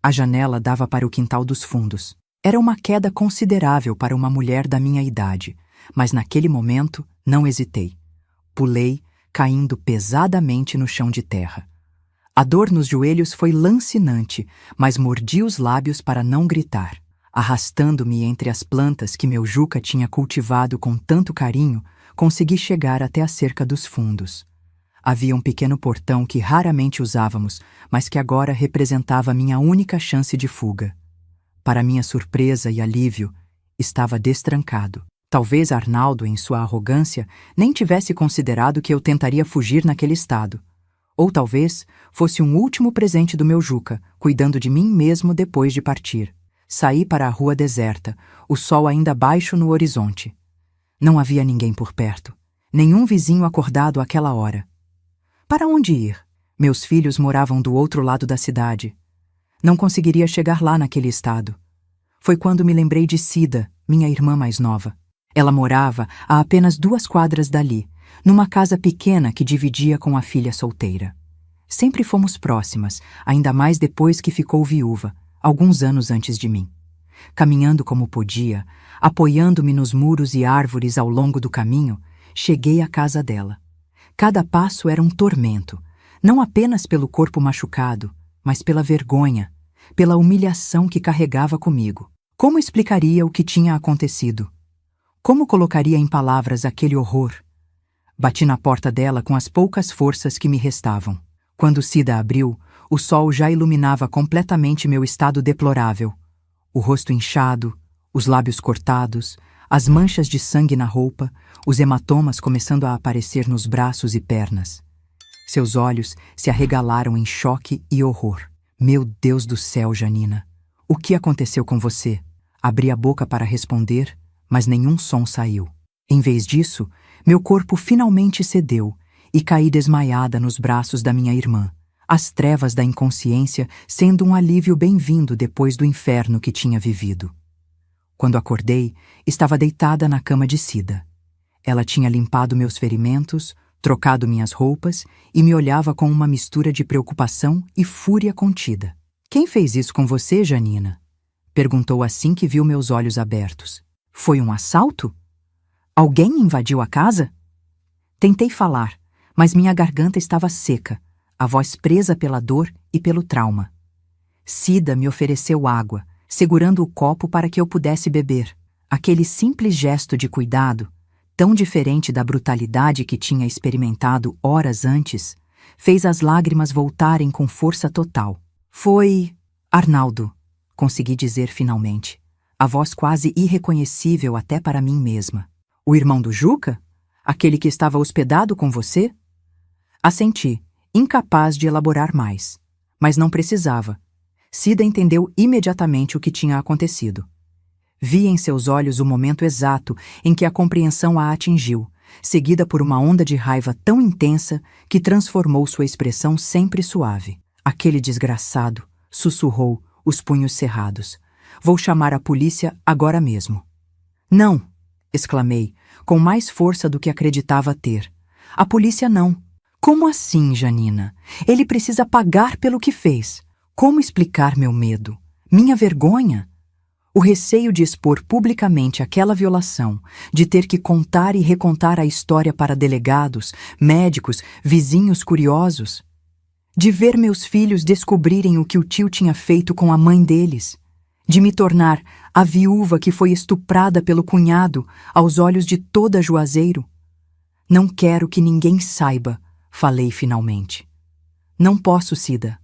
A janela dava para o quintal dos fundos. Era uma queda considerável para uma mulher da minha idade, mas naquele momento não hesitei. Pulei, caindo pesadamente no chão de terra. A dor nos joelhos foi lancinante, mas mordi os lábios para não gritar. Arrastando-me entre as plantas que meu Juca tinha cultivado com tanto carinho, consegui chegar até a cerca dos fundos. Havia um pequeno portão que raramente usávamos, mas que agora representava minha única chance de fuga. Para minha surpresa e alívio, estava destrancado. Talvez Arnaldo, em sua arrogância, nem tivesse considerado que eu tentaria fugir naquele estado. Ou talvez fosse um último presente do meu Juca, cuidando de mim mesmo depois de partir. Saí para a rua deserta, o sol ainda baixo no horizonte. Não havia ninguém por perto, nenhum vizinho acordado àquela hora. Para onde ir? Meus filhos moravam do outro lado da cidade. Não conseguiria chegar lá naquele estado. Foi quando me lembrei de Cida, minha irmã mais nova. Ela morava a apenas 2 quadras dali, numa casa pequena que dividia com a filha solteira. Sempre fomos próximas, ainda mais depois que ficou viúva, alguns anos antes de mim. Caminhando como podia, apoiando-me nos muros e árvores ao longo do caminho, cheguei à casa dela. Cada passo era um tormento, não apenas pelo corpo machucado, mas pela vergonha, pela humilhação que carregava comigo. Como explicaria o que tinha acontecido? Como colocaria em palavras aquele horror? Bati na porta dela com as poucas forças que me restavam. Quando Cida abriu, o sol já iluminava completamente meu estado deplorável. O rosto inchado, os lábios cortados, as manchas de sangue na roupa, os hematomas começando a aparecer nos braços e pernas. Seus olhos se arregalaram em choque e horror. Meu Deus do céu, Janina! O que aconteceu com você? Abri a boca para responder, mas nenhum som saiu. Em vez disso, meu corpo finalmente cedeu e caí desmaiada nos braços da minha irmã, as trevas da inconsciência sendo um alívio bem-vindo depois do inferno que tinha vivido. Quando acordei, estava deitada na cama de Cida. Ela tinha limpado meus ferimentos, trocado minhas roupas e me olhava com uma mistura de preocupação e fúria contida. "Quem fez isso com você, Janina?" perguntou assim que viu meus olhos abertos. "Foi um assalto? Alguém invadiu a casa?" Tentei falar, mas minha garganta estava seca, a voz presa pela dor e pelo trauma. Cida me ofereceu água, segurando o copo para que eu pudesse beber. Aquele simples gesto de cuidado, tão diferente da brutalidade que tinha experimentado horas antes, fez as lágrimas voltarem com força total. "Foi Arnaldo", consegui dizer finalmente, a voz quase irreconhecível até para mim mesma. "O irmão do Juca? Aquele que estava hospedado com você?" Assenti, incapaz de elaborar mais. Mas não precisava. Cida entendeu imediatamente o que tinha acontecido. Vi em seus olhos o momento exato em que a compreensão a atingiu, seguida por uma onda de raiva tão intensa que transformou sua expressão sempre suave. "Aquele desgraçado", sussurrou, os punhos cerrados. "Vou chamar a polícia agora mesmo." "Não!" exclamei, com mais força do que acreditava ter. "A polícia não." "Como assim, Janina? Ele precisa pagar pelo que fez." Como explicar meu medo? Minha vergonha? O receio de expor publicamente aquela violação, de ter que contar e recontar a história para delegados, médicos, vizinhos curiosos. De ver meus filhos descobrirem o que o tio tinha feito com a mãe deles. De me tornar a viúva que foi estuprada pelo cunhado aos olhos de toda Juazeiro. "Não quero que ninguém saiba", falei finalmente. "Não posso, Cida.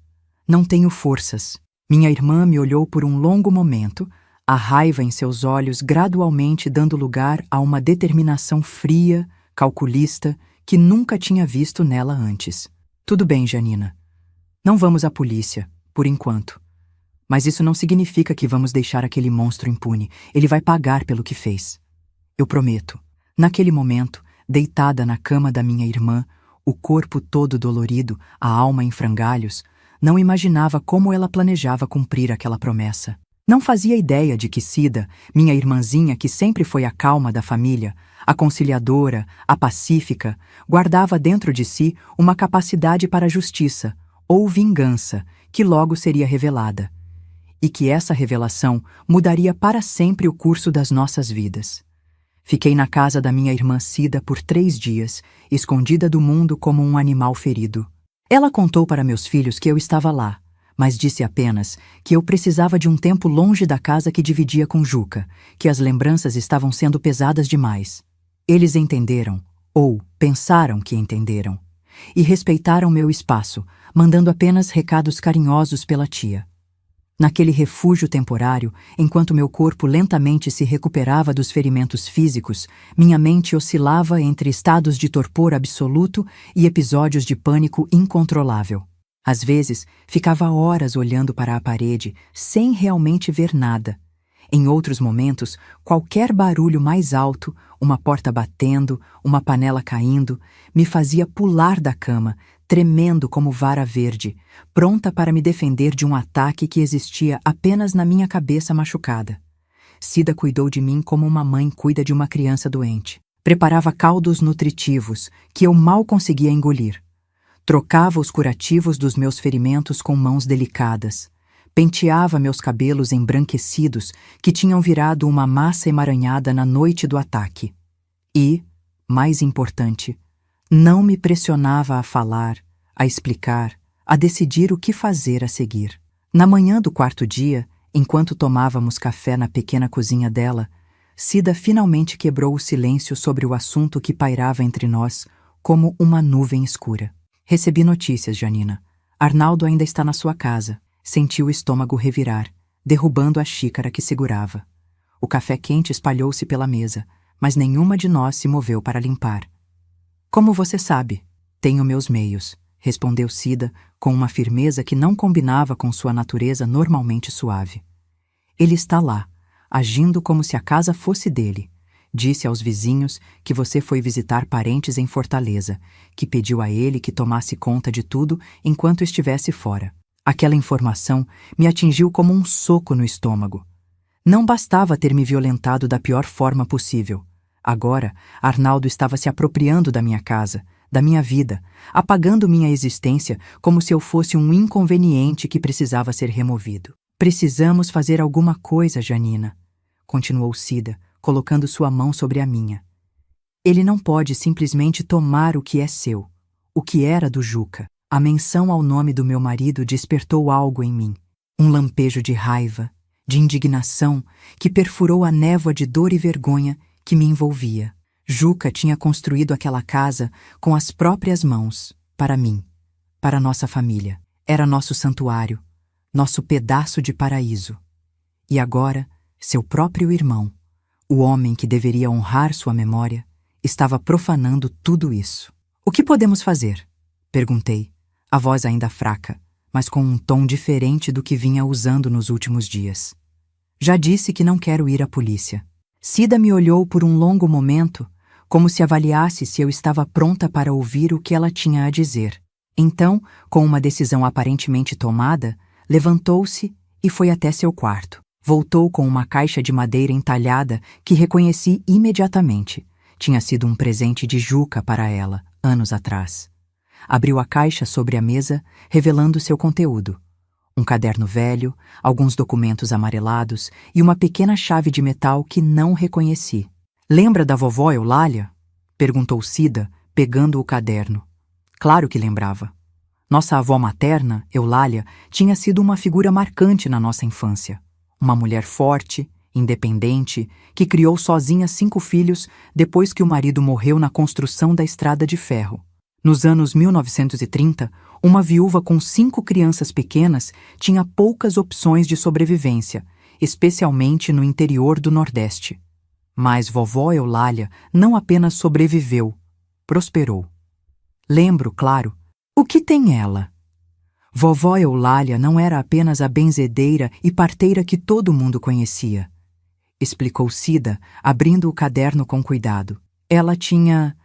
Não tenho forças." Minha irmã me olhou por um longo momento, a raiva em seus olhos gradualmente dando lugar a uma determinação fria, calculista, que nunca tinha visto nela antes. "Tudo bem, Janina. Não vamos à polícia, por enquanto. Mas isso não significa que vamos deixar aquele monstro impune. Ele vai pagar pelo que fez. Eu prometo." Naquele momento, deitada na cama da minha irmã, o corpo todo dolorido, a alma em frangalhos, não imaginava como ela planejava cumprir aquela promessa. Não fazia ideia de que Cida, minha irmãzinha que sempre foi a calma da família, a conciliadora, a pacífica, guardava dentro de si uma capacidade para a justiça, ou vingança, que logo seria revelada. E que essa revelação mudaria para sempre o curso das nossas vidas. Fiquei na casa da minha irmã Cida por 3 dias, escondida do mundo como um animal ferido. Ela contou para meus filhos que eu estava lá, mas disse apenas que eu precisava de um tempo longe da casa que dividia com Juca, que as lembranças estavam sendo pesadas demais. Eles entenderam, ou pensaram que entenderam, e respeitaram meu espaço, mandando apenas recados carinhosos pela tia. Naquele refúgio temporário, enquanto meu corpo lentamente se recuperava dos ferimentos físicos, minha mente oscilava entre estados de torpor absoluto e episódios de pânico incontrolável. Às vezes, ficava horas olhando para a parede, sem realmente ver nada. Em outros momentos, qualquer barulho mais alto, uma porta batendo, uma panela caindo, me fazia pular da cama, tremendo como vara verde, pronta para me defender de um ataque que existia apenas na minha cabeça machucada. Cida cuidou de mim como uma mãe cuida de uma criança doente. Preparava caldos nutritivos, que eu mal conseguia engolir. Trocava os curativos dos meus ferimentos com mãos delicadas. Penteava meus cabelos embranquecidos, que tinham virado uma massa emaranhada na noite do ataque. E, mais importante, Não me pressionava a falar, a explicar, a decidir o que fazer a seguir. Na manhã do quarto dia, enquanto tomávamos café na pequena cozinha dela, Cida finalmente quebrou o silêncio sobre o assunto que pairava entre nós como uma nuvem escura. Recebi notícias, Janina. Arnaldo ainda está na sua casa. Senti o estômago revirar, derrubando a xícara que segurava. O café quente espalhou-se pela mesa, mas nenhuma de nós se moveu para limpar. Como você sabe, tenho meus meios, respondeu Cida com uma firmeza que não combinava com sua natureza normalmente suave. Ele está lá, agindo como se a casa fosse dele. Disse aos vizinhos que você foi visitar parentes em Fortaleza, que pediu a ele que tomasse conta de tudo enquanto estivesse fora. Aquela informação me atingiu como um soco no estômago. Não bastava ter me violentado da pior forma possível. Agora, Arnaldo estava se apropriando da minha casa, da minha vida, apagando minha existência como se eu fosse um inconveniente que precisava ser removido. Precisamos fazer alguma coisa, Janina, continuou Cida, colocando sua mão sobre a minha. Ele não pode simplesmente tomar o que é seu, o que era do Juca. A menção ao nome do meu marido despertou algo em mim, um lampejo de raiva, de indignação que perfurou a névoa de dor e vergonha que me envolvia. Juca tinha construído aquela casa com as próprias mãos, para mim, para nossa família. Era nosso santuário, nosso pedaço de paraíso. E agora, seu próprio irmão, o homem que deveria honrar sua memória, estava profanando tudo isso. O que podemos fazer? Perguntei, a voz ainda fraca, mas com um tom diferente do que vinha usando nos últimos dias. Já disse que não quero ir à polícia. Cida me olhou por um longo momento, como se avaliasse se eu estava pronta para ouvir o que ela tinha a dizer. Então, com uma decisão aparentemente tomada, levantou-se e foi até seu quarto. Voltou com uma caixa de madeira entalhada que reconheci imediatamente. Tinha sido um presente de Juca para ela, anos atrás. Abriu a caixa sobre a mesa, revelando seu conteúdo. Um caderno velho, alguns documentos amarelados e uma pequena chave de metal que não reconheci. Lembra da vovó Eulália? Perguntou Cida, pegando o caderno. Claro que lembrava. Nossa avó materna, Eulália, tinha sido uma figura marcante na nossa infância. Uma mulher forte, independente, que criou sozinha 5 filhos depois que o marido morreu na construção da estrada de ferro. Nos anos 1930, uma viúva com 5 crianças pequenas tinha poucas opções de sobrevivência, especialmente no interior do Nordeste. Mas vovó Eulália não apenas sobreviveu, prosperou. Lembro, claro, o que tem ela? Vovó Eulália não era apenas a benzedeira e parteira que todo mundo conhecia, explicou Cida, abrindo o caderno com cuidado. Ela tinha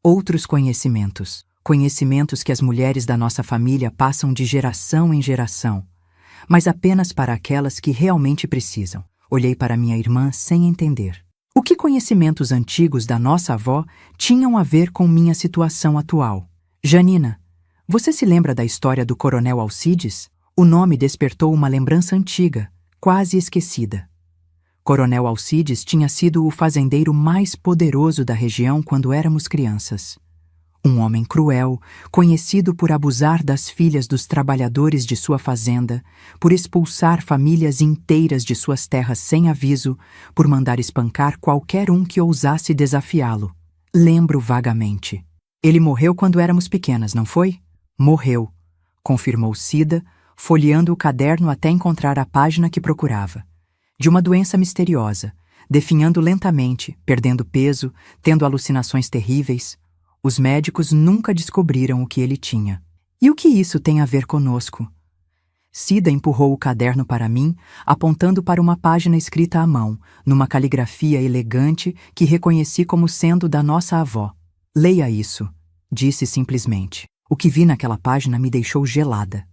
outros conhecimentos. Conhecimentos que as mulheres da nossa família passam de geração em geração, mas apenas para aquelas que realmente precisam. Olhei para minha irmã sem entender. O que conhecimentos antigos da nossa avó tinham a ver com minha situação atual? Janina, você se lembra da história do Coronel Alcides? O nome despertou uma lembrança antiga, quase esquecida. Coronel Alcides tinha sido o fazendeiro mais poderoso da região quando éramos crianças. Um homem cruel, conhecido por abusar das filhas dos trabalhadores de sua fazenda, por expulsar famílias inteiras de suas terras sem aviso, por mandar espancar qualquer um que ousasse desafiá-lo. Lembro vagamente. Ele morreu quando éramos pequenas, não foi? Morreu, confirmou Cida, folheando o caderno até encontrar a página que procurava. De uma doença misteriosa, definhando lentamente, perdendo peso, tendo alucinações terríveis. Os médicos nunca descobriram o que ele tinha. E o que isso tem a ver conosco? Cida empurrou o caderno para mim, apontando para uma página escrita à mão, numa caligrafia elegante que reconheci como sendo da nossa avó. Leia isso, disse simplesmente. O que vi naquela página me deixou gelada.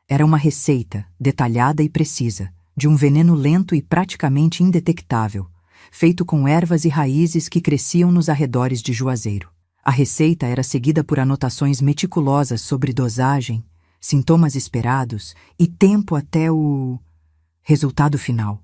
Era uma receita, detalhada e precisa, de um veneno lento e praticamente indetectável, feito com ervas e raízes que cresciam nos arredores de Juazeiro. A receita era seguida por anotações meticulosas sobre dosagem, sintomas esperados e tempo até o resultado final.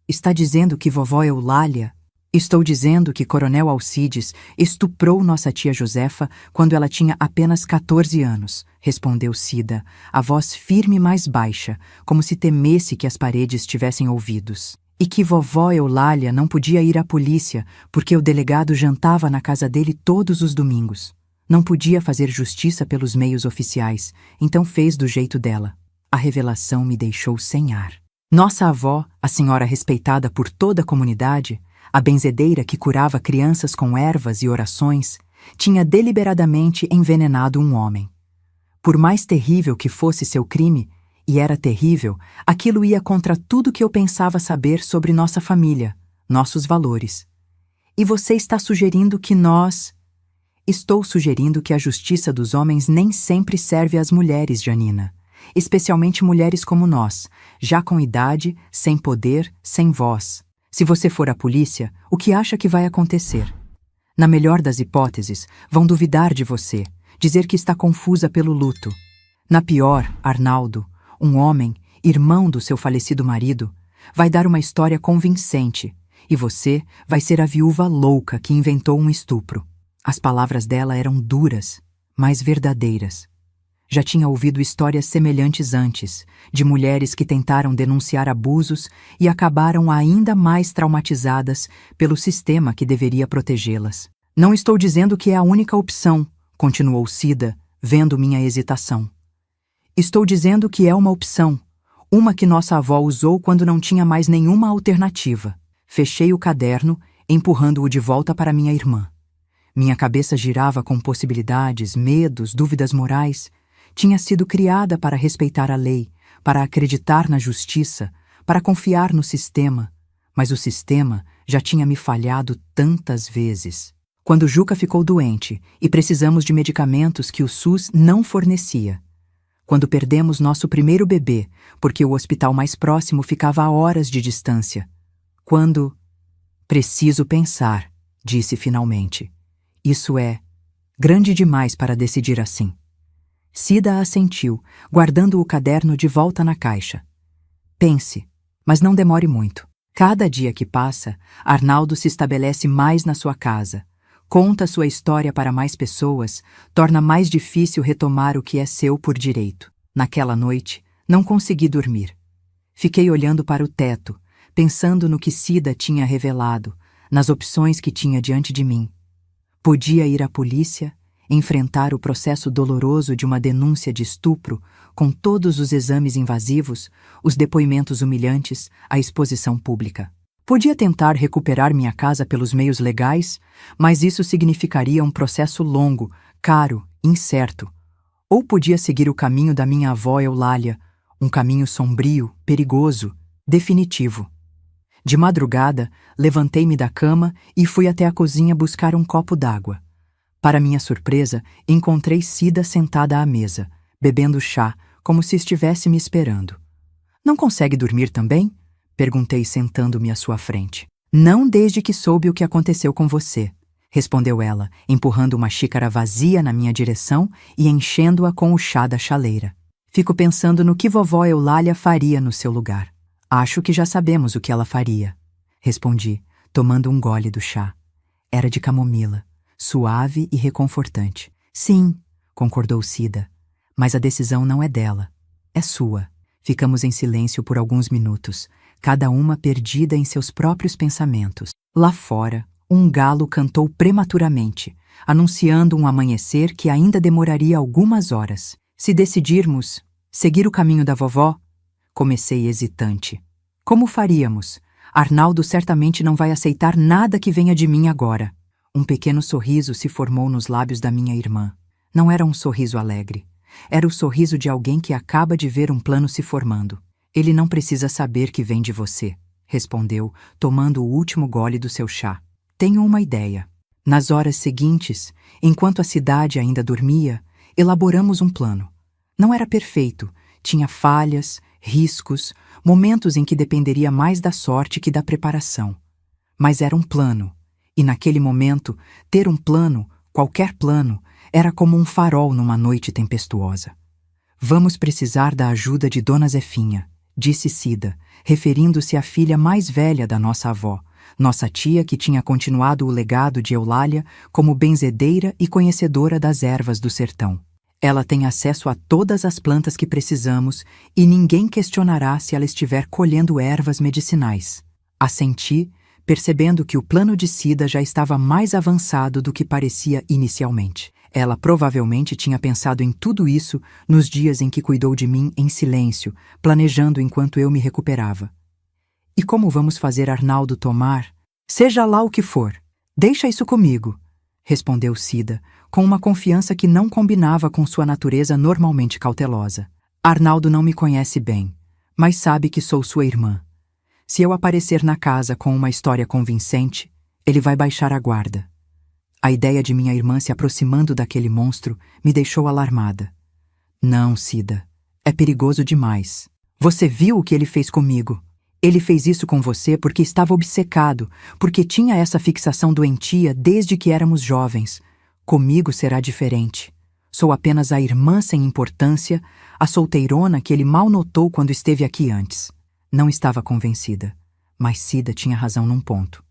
Está dizendo que vovó Eulália Estou dizendo que Coronel Alcides estuprou nossa tia Josefa quando ela tinha apenas 14 anos, respondeu Cida, a voz firme e mais baixa, como se temesse que as paredes tivessem ouvidos. E que vovó Eulália não podia ir à polícia porque o delegado jantava na casa dele todos os domingos. Não podia fazer justiça pelos meios oficiais, então fez do jeito dela. A revelação me deixou sem ar. Nossa avó, a senhora respeitada por toda a comunidade, a benzedeira que curava crianças com ervas e orações, tinha deliberadamente envenenado um homem. Por mais terrível que fosse seu crime, e era terrível, aquilo ia contra tudo que eu pensava saber sobre nossa família, nossos valores. E você está sugerindo que nós... Estou sugerindo que a justiça dos homens nem sempre serve às mulheres, Janina. Especialmente mulheres como nós, já com idade, sem poder, sem voz. Se você for à polícia, o que acha que vai acontecer? Na melhor das hipóteses, vão duvidar de você, dizer que está confusa pelo luto. Na pior, Arnaldo, um homem, irmão do seu falecido marido, vai dar uma história convincente, e você vai ser a viúva louca que inventou um estupro. As palavras dela eram duras, mas verdadeiras. Já tinha ouvido histórias semelhantes antes, de mulheres que tentaram denunciar abusos e acabaram ainda mais traumatizadas pelo sistema que deveria protegê-las. Não estou dizendo que é a única opção, continuou Cida, vendo minha hesitação. Estou dizendo que é uma opção, uma que nossa avó usou quando não tinha mais nenhuma alternativa. Fechei o caderno, empurrando-o de volta para minha irmã. Minha cabeça girava com possibilidades, medos, dúvidas morais. Tinha sido criada para respeitar a lei, para acreditar na justiça, para confiar no sistema. Mas o sistema já tinha me falhado tantas vezes. Quando Juca ficou doente e precisamos de medicamentos que o SUS não fornecia. Quando perdemos nosso primeiro bebê, porque o hospital mais próximo ficava a horas de distância. Quando... Preciso pensar, disse finalmente. Isso é grande demais para decidir assim. Cida assentiu, guardando o caderno de volta na caixa. Pense, mas não demore muito. Cada dia que passa, Arnaldo se estabelece mais na sua casa, conta sua história para mais pessoas, torna mais difícil retomar o que é seu por direito. Naquela noite, não consegui dormir. Fiquei olhando para o teto, pensando no que Cida tinha revelado, nas opções que tinha diante de mim. Podia ir à polícia, enfrentar o processo doloroso de uma denúncia de estupro, com todos os exames invasivos, os depoimentos humilhantes, a exposição pública. Podia tentar recuperar minha casa pelos meios legais, mas isso significaria um processo longo, caro, incerto. Ou podia seguir o caminho da minha avó Eulália, um caminho sombrio, perigoso, definitivo. De madrugada, levantei-me da cama e fui até a cozinha buscar um copo d'água. Para minha surpresa, encontrei Cida sentada à mesa, bebendo chá, como se estivesse me esperando. Não consegue dormir também? Perguntei sentando-me à sua frente. Não desde que soube o que aconteceu com você, respondeu ela, empurrando uma xícara vazia na minha direção e enchendo-a com o chá da chaleira. Fico pensando no que vovó Eulália faria no seu lugar. Acho que já sabemos o que ela faria, respondi, tomando um gole do chá. Era de camomila, suave e reconfortante. Sim, concordou Cida, mas a decisão não é dela, é sua. Ficamos em silêncio por alguns minutos, cada uma perdida em seus próprios pensamentos. Lá fora, um galo cantou prematuramente, anunciando um amanhecer que ainda demoraria algumas horas. Se decidirmos seguir o caminho da vovó, comecei hesitante. Como faríamos? Arnaldo certamente não vai aceitar nada que venha de mim agora. Um pequeno sorriso se formou nos lábios da minha irmã. Não era um sorriso alegre. Era o sorriso de alguém que acaba de ver um plano se formando. Ele não precisa saber que vem de você, respondeu, tomando o último gole do seu chá. Tenho uma ideia. Nas horas seguintes, enquanto a cidade ainda dormia, elaboramos um plano. Não era perfeito, tinha falhas, riscos, momentos em que dependeria mais da sorte que da preparação. Mas era um plano, e naquele momento, ter um plano, qualquer plano, era como um farol numa noite tempestuosa. Vamos precisar da ajuda de Dona Zefinha, disse Cida, referindo-se à filha mais velha da nossa avó, nossa tia que tinha continuado o legado de Eulália como benzedeira e conhecedora das ervas do sertão. Ela tem acesso a todas as plantas que precisamos e ninguém questionará se ela estiver colhendo ervas medicinais. Assenti, percebendo que o plano de Cida já estava mais avançado do que parecia inicialmente. Ela provavelmente tinha pensado em tudo isso nos dias em que cuidou de mim em silêncio, planejando enquanto eu me recuperava. E como vamos fazer Arnaldo tomar? Seja lá o que for, deixa isso comigo, respondeu Cida, com uma confiança que não combinava com sua natureza normalmente cautelosa. Arnaldo não me conhece bem, mas sabe que sou sua irmã. Se eu aparecer na casa com uma história convincente, ele vai baixar a guarda. A ideia de minha irmã se aproximando daquele monstro me deixou alarmada. Não, Cida, é perigoso demais. Você viu o que ele fez comigo? Ele fez isso com você porque estava obcecado, porque tinha essa fixação doentia desde que éramos jovens. Comigo será diferente. Sou apenas a irmã sem importância, a solteirona que ele mal notou quando esteve aqui antes. Não estava convencida, mas Cida tinha razão num ponto.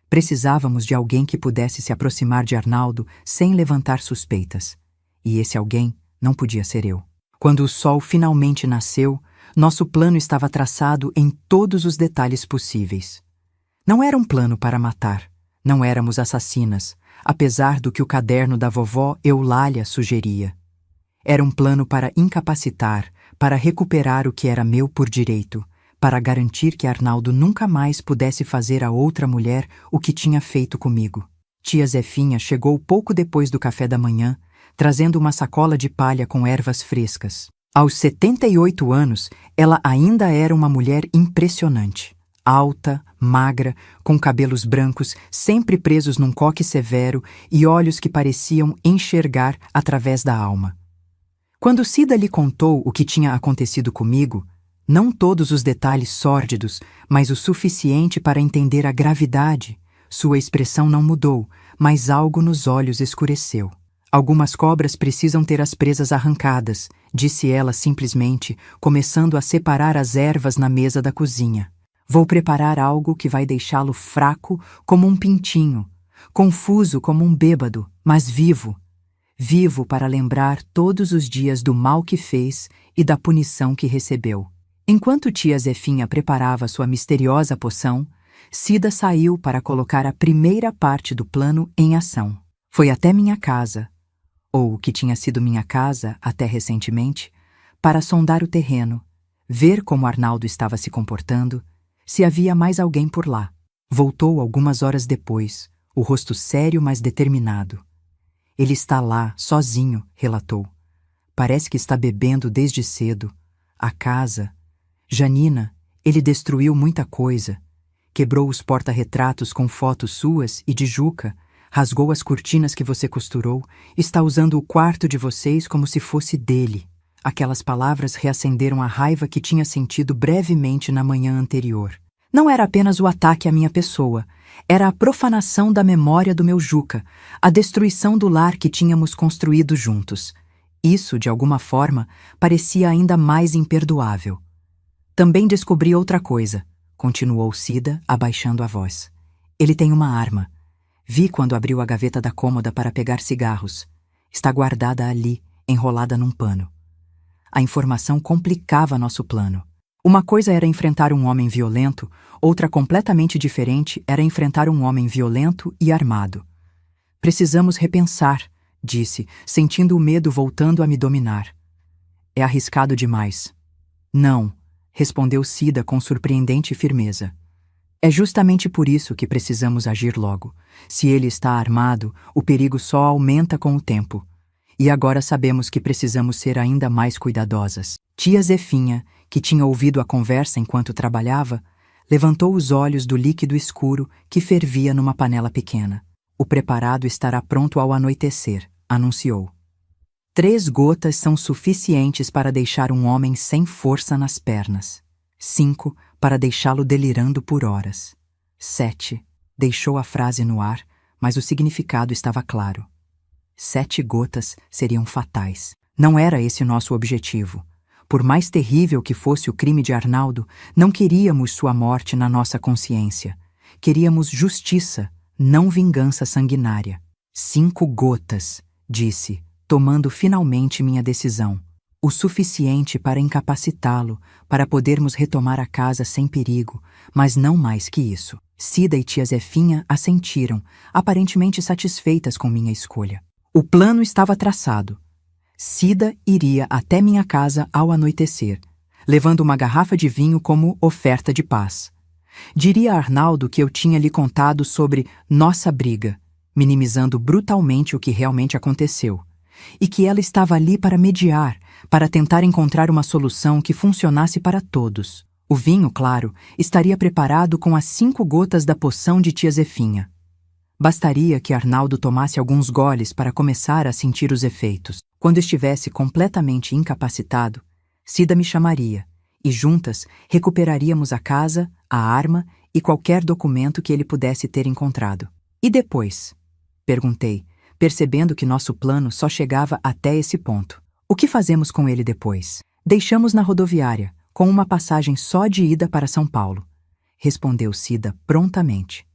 Precisávamos de alguém que pudesse se aproximar de Arnaldo sem levantar suspeitas. E esse alguém não podia ser eu. Quando o sol finalmente nasceu, nosso plano estava traçado em todos os detalhes possíveis. Não era um plano para matar. Não éramos assassinas, apesar do que o caderno da vovó Eulália sugeria. Era um plano para incapacitar, para recuperar o que era meu por direito, para garantir que Arnaldo nunca mais pudesse fazer a outra mulher o que tinha feito comigo. Tia Zefinha chegou pouco depois do café da manhã, trazendo uma sacola de palha com ervas frescas. Aos 78 anos, ela ainda era uma mulher impressionante. Alta, magra, com cabelos brancos sempre presos num coque severo e olhos que pareciam enxergar através da alma. Quando Cida lhe contou o que tinha acontecido comigo, não todos os detalhes sórdidos, mas o suficiente para entender a gravidade, sua expressão não mudou, mas algo nos olhos escureceu. Algumas cobras precisam ter as presas arrancadas, disse ela simplesmente, começando a separar as ervas na mesa da cozinha. Vou preparar algo que vai deixá-lo fraco como um pintinho, confuso como um bêbado, mas vivo. Vivo para lembrar todos os dias do mal que fez e da punição que recebeu. Enquanto tia Zefinha preparava sua misteriosa poção, Cida saiu para colocar a primeira parte do plano em ação. Foi até minha casa, ou o que tinha sido minha casa até recentemente, para sondar o terreno, ver como Arnaldo estava se comportando, se havia mais alguém por lá. Voltou algumas horas depois, o rosto sério mas determinado. Ele está lá, sozinho, relatou. Parece que está bebendo desde cedo. A casa... Janina, ele destruiu muita coisa. Quebrou os porta-retratos com fotos suas e de Juca, rasgou as cortinas que você costurou, está usando o quarto de vocês como se fosse dele. Aquelas palavras reacenderam a raiva que tinha sentido brevemente na manhã anterior. Não era apenas o ataque à minha pessoa, era a profanação da memória do meu Juca, a destruição do lar que tínhamos construído juntos. Isso, de alguma forma, parecia ainda mais imperdoável. Também descobri outra coisa, continuou Cida, abaixando a voz. Ele tem uma arma. Vi quando abriu a gaveta da cômoda para pegar cigarros. Está guardada ali, enrolada num pano. A informação complicava nosso plano. Uma coisa era enfrentar um homem violento, outra completamente diferente era enfrentar um homem violento e armado. Precisamos repensar, disse, sentindo o medo voltando a me dominar. É arriscado demais. Não, respondeu Cida com surpreendente firmeza. É justamente por isso que precisamos agir logo. Se ele está armado, o perigo só aumenta com o tempo. E agora sabemos que precisamos ser ainda mais cuidadosas. Tia Zefinha, que tinha ouvido a conversa enquanto trabalhava, levantou os olhos do líquido escuro que fervia numa panela pequena. O preparado estará pronto ao anoitecer, anunciou. 3 gotas são suficientes para deixar um homem sem força nas pernas. 5 para deixá-lo delirando por horas. 7 deixou a frase no ar, mas o significado estava claro. 7 gotas seriam fatais. Não era esse nosso objetivo. Por mais terrível que fosse o crime de Arnaldo, não queríamos sua morte na nossa consciência. Queríamos justiça, não vingança sanguinária. 5 gotas, disse, tomando finalmente minha decisão. O suficiente para incapacitá-lo, para podermos retomar a casa sem perigo, mas não mais que isso. Cida e tia Zefinha assentiram, aparentemente satisfeitas com minha escolha. O plano estava traçado. Cida iria até minha casa ao anoitecer, levando uma garrafa de vinho como oferta de paz. Diria a Arnaldo que eu tinha lhe contado sobre nossa briga, minimizando brutalmente o que realmente aconteceu, e que ela estava ali para mediar, para tentar encontrar uma solução que funcionasse para todos. O vinho, claro, estaria preparado com as 5 gotas da poção de tia Zefinha. Bastaria que Arnaldo tomasse alguns goles para começar a sentir os efeitos. Quando estivesse completamente incapacitado, Cida me chamaria, e juntas recuperaríamos a casa, a arma e qualquer documento que ele pudesse ter encontrado. E depois? Perguntei, percebendo que nosso plano só chegava até esse ponto. O que fazemos com ele depois? Deixamos na rodoviária, com uma passagem só de ida para São Paulo, respondeu Cida prontamente.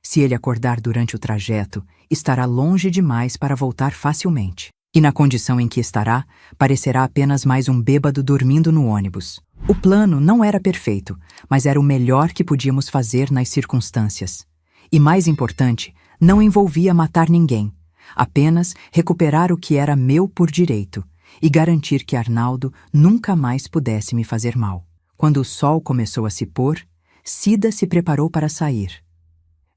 Se ele acordar durante o trajeto, estará longe demais para voltar facilmente. E na condição em que estará, parecerá apenas mais um bêbado dormindo no ônibus. O plano não era perfeito, mas era o melhor que podíamos fazer nas circunstâncias. E mais importante, não envolvia matar ninguém, apenas recuperar o que era meu por direito e garantir que Arnaldo nunca mais pudesse me fazer mal. Quando o sol começou a se pôr, Cida se preparou para sair.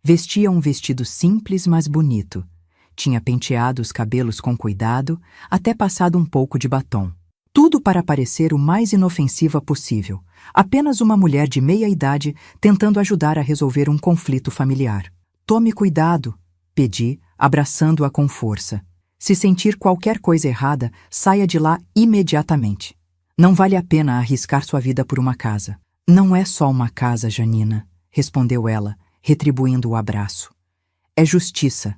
Vestia um vestido simples, mas bonito. Tinha penteado os cabelos com cuidado, até passado um pouco de batom. Tudo para parecer o mais inofensiva possível, apenas uma mulher de meia idade tentando ajudar a resolver um conflito familiar. Tome cuidado, pedi, abraçando-a com força. Se sentir qualquer coisa errada, saia de lá imediatamente. Não vale a pena arriscar sua vida por uma casa. Não é só uma casa, Janina, respondeu ela, retribuindo o abraço. É justiça.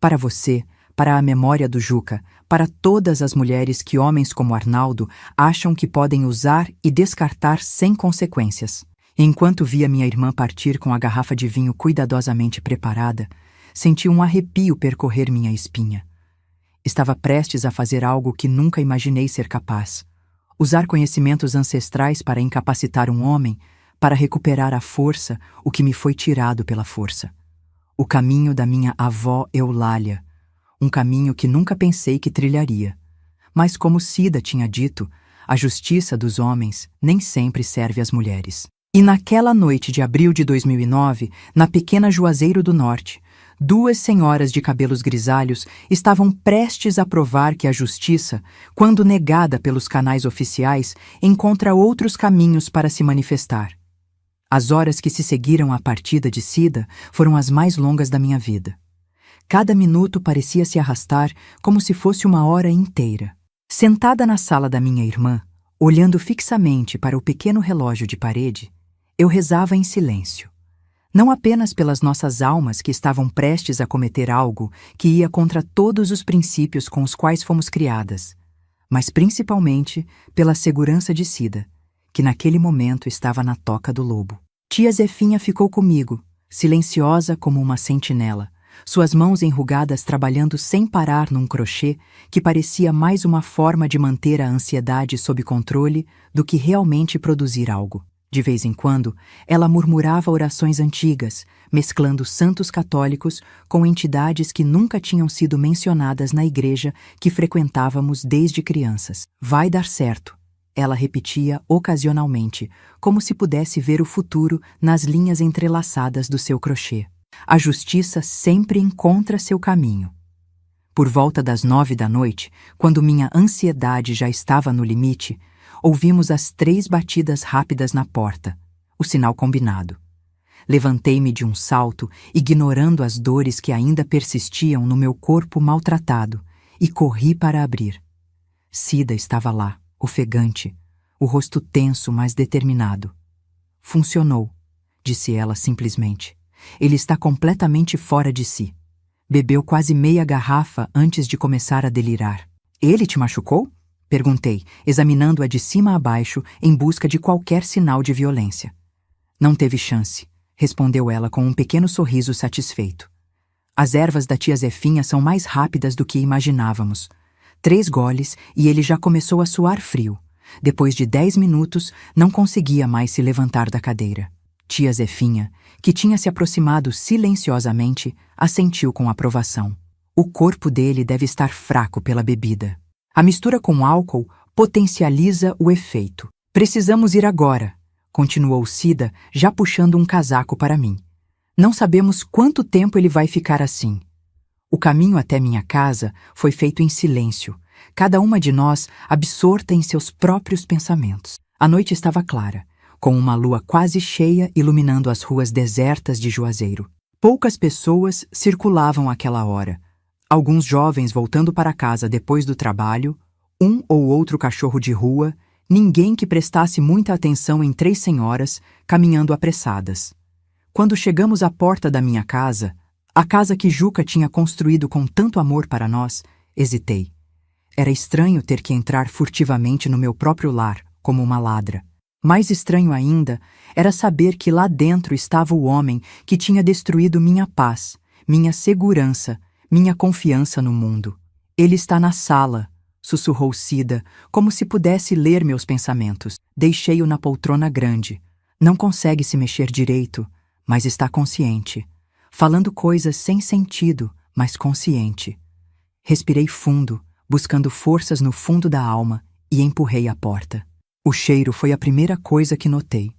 Para você, para a memória do Juca, para todas as mulheres que homens como Arnaldo acham que podem usar e descartar sem consequências. Enquanto via minha irmã partir com a garrafa de vinho cuidadosamente preparada, senti um arrepio percorrer minha espinha. Estava prestes a fazer algo que nunca imaginei ser capaz. Usar conhecimentos ancestrais para incapacitar um homem, para recuperar a força, o que me foi tirado pela força. O caminho da minha avó Eulália, um caminho que nunca pensei que trilharia. Mas como Cida tinha dito, a justiça dos homens nem sempre serve às mulheres. E naquela noite de abril de 2009, na pequena Juazeiro do Norte, 2 senhoras de cabelos grisalhos estavam prestes a provar que a justiça, quando negada pelos canais oficiais, encontra outros caminhos para se manifestar. As horas que se seguiram à partida de Cida foram as mais longas da minha vida. Cada minuto parecia se arrastar como se fosse uma hora inteira. Sentada na sala da minha irmã, olhando fixamente para o pequeno relógio de parede, eu rezava em silêncio. Não apenas pelas nossas almas que estavam prestes a cometer algo que ia contra todos os princípios com os quais fomos criadas, mas principalmente pela segurança de Cida, que naquele momento estava na toca do lobo. Tia Zefinha ficou comigo, silenciosa como uma sentinela, suas mãos enrugadas trabalhando sem parar num crochê que parecia mais uma forma de manter a ansiedade sob controle do que realmente produzir algo. De vez em quando, ela murmurava orações antigas, mesclando santos católicos com entidades que nunca tinham sido mencionadas na igreja que frequentávamos desde crianças. Vai dar certo, ela repetia ocasionalmente, como se pudesse ver o futuro nas linhas entrelaçadas do seu crochê. A justiça sempre encontra seu caminho. Por volta das 9 da noite, quando minha ansiedade já estava no limite, ouvimos as 3 batidas rápidas na porta, o sinal combinado. Levantei-me de um salto, ignorando as dores que ainda persistiam no meu corpo maltratado, e corri para abrir. Cida estava lá, ofegante, o rosto tenso, mas determinado. Funcionou, disse ela simplesmente. Ele está completamente fora de si. Bebeu quase meia garrafa antes de começar a delirar. Ele te machucou? Perguntei, examinando-a de cima a baixo em busca de qualquer sinal de violência. Não teve chance, respondeu ela com um pequeno sorriso satisfeito. As ervas da tia Zefinha são mais rápidas do que imaginávamos. 3 goles e ele já começou a suar frio. Depois de 10 minutos, não conseguia mais se levantar da cadeira. Tia Zefinha, que tinha se aproximado silenciosamente, assentiu com aprovação. O corpo dele deve estar fraco pela bebida. A mistura com álcool potencializa o efeito. Precisamos ir agora, continuou Cida, já puxando um casaco para mim. Não sabemos quanto tempo ele vai ficar assim. O caminho até minha casa foi feito em silêncio, cada uma de nós absorta em seus próprios pensamentos. A noite estava clara, com uma lua quase cheia iluminando as ruas desertas de Juazeiro. Poucas pessoas circulavam àquela hora. Alguns jovens voltando para casa depois do trabalho, um ou outro cachorro de rua, ninguém que prestasse muita atenção em 3 senhoras caminhando apressadas. Quando chegamos à porta da minha casa, a casa que Juca tinha construído com tanto amor para nós, hesitei. Era estranho ter que entrar furtivamente no meu próprio lar, como uma ladra. Mais estranho ainda era saber que lá dentro estava o homem que tinha destruído minha paz, minha segurança, minha confiança no mundo. Ele está na sala, sussurrou Cida, como se pudesse ler meus pensamentos. Deixei-o na poltrona grande. Não consegue se mexer direito, mas está consciente. Falando coisas sem sentido, mas consciente. Respirei fundo, buscando forças no fundo da alma, e empurrei a porta. O cheiro foi a primeira coisa que notei.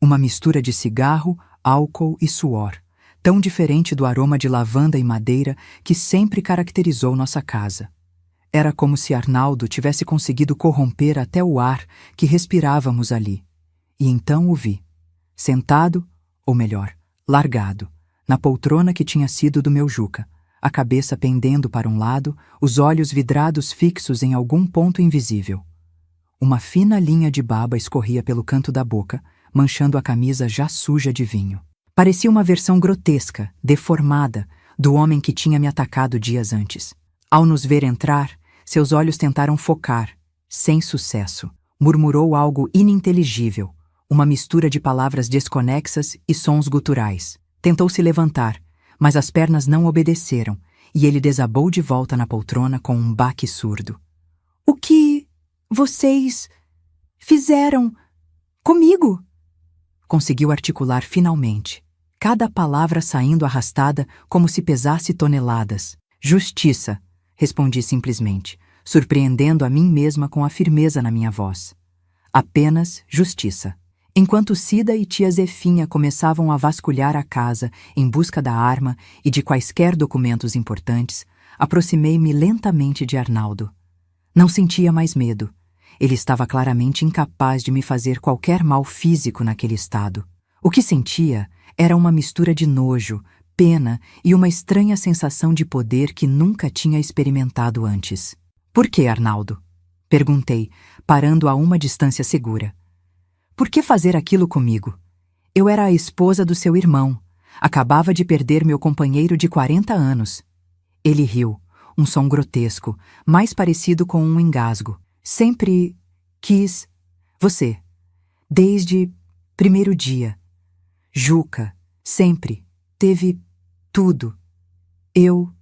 Uma mistura de cigarro, álcool e suor, tão diferente do aroma de lavanda e madeira que sempre caracterizou nossa casa. Era como se Arnaldo tivesse conseguido corromper até o ar que respirávamos ali. E então o vi, sentado, ou melhor, largado, na poltrona que tinha sido do meu Juca, a cabeça pendendo para um lado, os olhos vidrados fixos em algum ponto invisível. Uma fina linha de baba escorria pelo canto da boca, manchando a camisa já suja de vinho. Parecia uma versão grotesca, deformada, do homem que tinha me atacado dias antes. Ao nos ver entrar, seus olhos tentaram focar, sem sucesso. Murmurou algo ininteligível, uma mistura de palavras desconexas e sons guturais. Tentou se levantar, mas as pernas não obedeceram, e ele desabou de volta na poltrona com um baque surdo. "O que vocês fizeram comigo?" Conseguiu articular finalmente, cada palavra saindo arrastada como se pesasse toneladas. "Justiça", respondi simplesmente, surpreendendo a mim mesma com a firmeza na minha voz. Apenas justiça. Enquanto Cida e tia Zefinha começavam a vasculhar a casa em busca da arma e de quaisquer documentos importantes, aproximei-me lentamente de Arnaldo. Não sentia mais medo. Ele estava claramente incapaz de me fazer qualquer mal físico naquele estado. O que sentia era uma mistura de nojo, pena e uma estranha sensação de poder que nunca tinha experimentado antes. "Por que, Arnaldo?" perguntei, parando a uma distância segura. "Por que fazer aquilo comigo? Eu era a esposa do seu irmão. Acabava de perder meu companheiro de 40 anos. Ele riu, um som grotesco, mais parecido com um engasgo. "Sempre quis você. Desde primeiro dia. Juca, sempre. Teve tudo. Eu,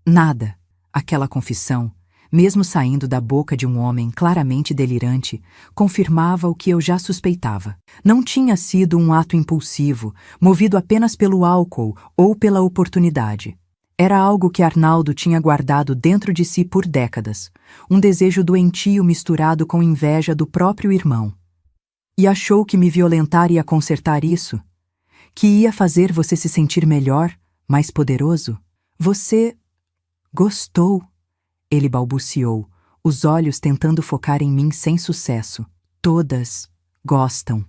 nada." Aquela confissão, mesmo saindo da boca de um homem claramente delirante, confirmava o que eu já suspeitava. Não tinha sido um ato impulsivo, movido apenas pelo álcool ou pela oportunidade. Era algo que Arnaldo tinha guardado dentro de si por décadas, um desejo doentio misturado com inveja do próprio irmão. E achou que me violentar ia consertar isso? Que ia fazer você se sentir melhor, mais poderoso? "Você gostou", ele balbuciou, os olhos tentando focar em mim sem sucesso. "Todas gostam."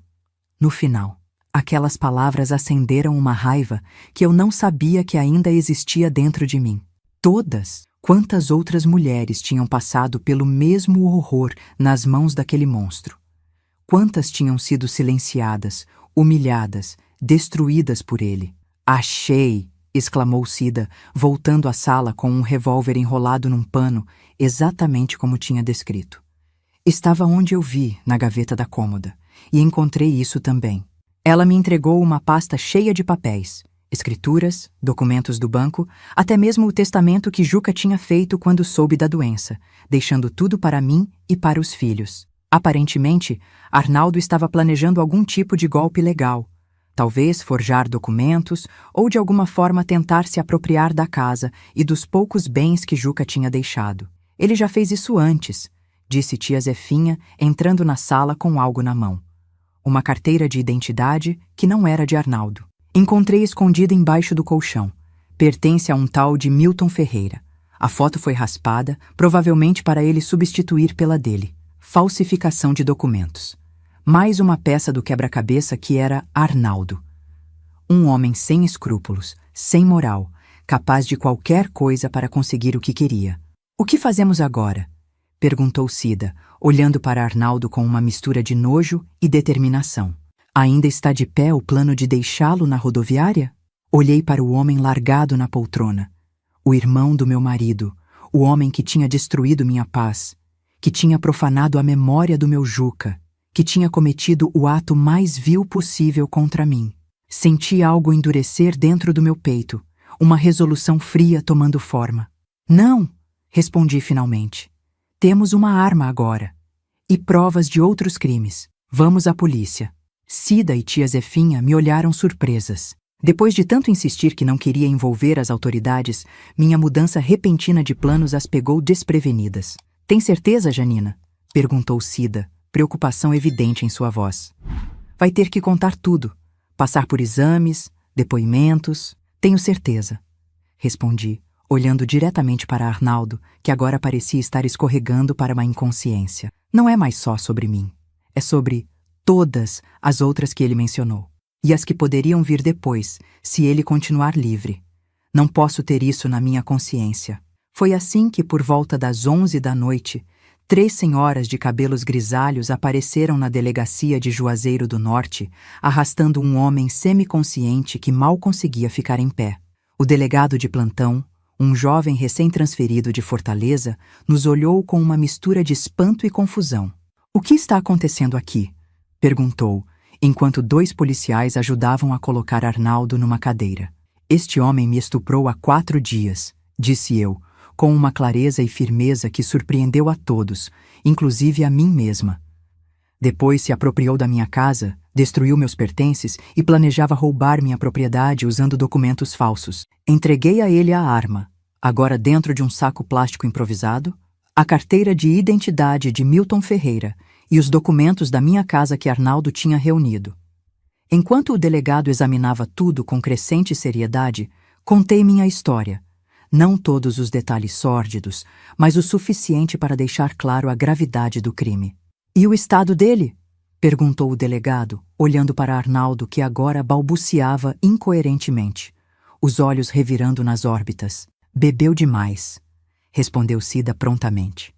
No final, aquelas palavras acenderam uma raiva que eu não sabia que ainda existia dentro de mim. Todas? Quantas outras mulheres tinham passado pelo mesmo horror nas mãos daquele monstro? Quantas tinham sido silenciadas, humilhadas, destruídas por ele? "Achei!" exclamou Cida, voltando à sala com um revólver enrolado num pano, exatamente como tinha descrito. "Estava onde eu vi, na gaveta da cômoda, e encontrei isso também." Ela me entregou uma pasta cheia de papéis, escrituras, documentos do banco, até mesmo o testamento que Juca tinha feito quando soube da doença, deixando tudo para mim e para os filhos. Aparentemente, Arnaldo estava planejando algum tipo de golpe legal. Talvez forjar documentos ou de alguma forma tentar se apropriar da casa e dos poucos bens que Juca tinha deixado. Ele já fez isso antes, disse tia Zefinha, entrando na sala com algo na mão. Uma carteira de identidade que não era de Arnaldo. Encontrei escondida embaixo do colchão. Pertence a um tal de Milton Ferreira. A foto foi raspada, provavelmente para ele substituir pela dele. Falsificação de documentos. Mais uma peça do quebra-cabeça que era Arnaldo. Um homem sem escrúpulos, sem moral, capaz de qualquer coisa para conseguir o que queria. O que fazemos agora? Perguntou Cida, olhando para Arnaldo com uma mistura de nojo e determinação. Ainda está de pé o plano de deixá-lo na rodoviária? Olhei para o homem largado na poltrona. O irmão do meu marido, o homem que tinha destruído minha paz, que tinha profanado a memória do meu Juca, que tinha cometido o ato mais vil possível contra mim. Senti algo endurecer dentro do meu peito, uma resolução fria tomando forma. Não, respondi finalmente. Temos uma arma agora. E provas de outros crimes. Vamos à polícia. Cida e tia Zefinha me olharam surpresas. Depois de tanto insistir que não queria envolver as autoridades, minha mudança repentina de planos as pegou desprevenidas. Tem certeza, Janina? Perguntou Cida, preocupação evidente em sua voz. Vai ter que contar tudo. Passar por exames, depoimentos. Tenho certeza. Respondi, olhando diretamente para Arnaldo, que agora parecia estar escorregando para uma inconsciência. Não é mais só sobre mim. É sobre todas as outras que ele mencionou. E as que poderiam vir depois, se ele continuar livre. Não posso ter isso na minha consciência. Foi assim que, por volta das 11 da noite, 3 senhoras de cabelos grisalhos apareceram na delegacia de Juazeiro do Norte, arrastando um homem semiconsciente que mal conseguia ficar em pé. O delegado de plantão, um jovem recém-transferido de Fortaleza, nos olhou com uma mistura de espanto e confusão. O que está acontecendo aqui? Perguntou, enquanto 2 policiais ajudavam a colocar Arnaldo numa cadeira. Este homem me estuprou há 4 dias, disse eu, com uma clareza e firmeza que surpreendeu a todos, inclusive a mim mesma. Depois se apropriou da minha casa, destruiu meus pertences e planejava roubar minha propriedade usando documentos falsos. Entreguei a ele a arma, agora dentro de um saco plástico improvisado, a carteira de identidade de Milton Ferreira e os documentos da minha casa que Arnaldo tinha reunido. Enquanto o delegado examinava tudo com crescente seriedade, contei minha história. Não todos os detalhes sórdidos, mas o suficiente para deixar claro a gravidade do crime. E o estado dele? Perguntou o delegado, olhando para Arnaldo, que agora balbuciava incoerentemente, os olhos revirando nas órbitas. Bebeu demais, respondeu Cida prontamente.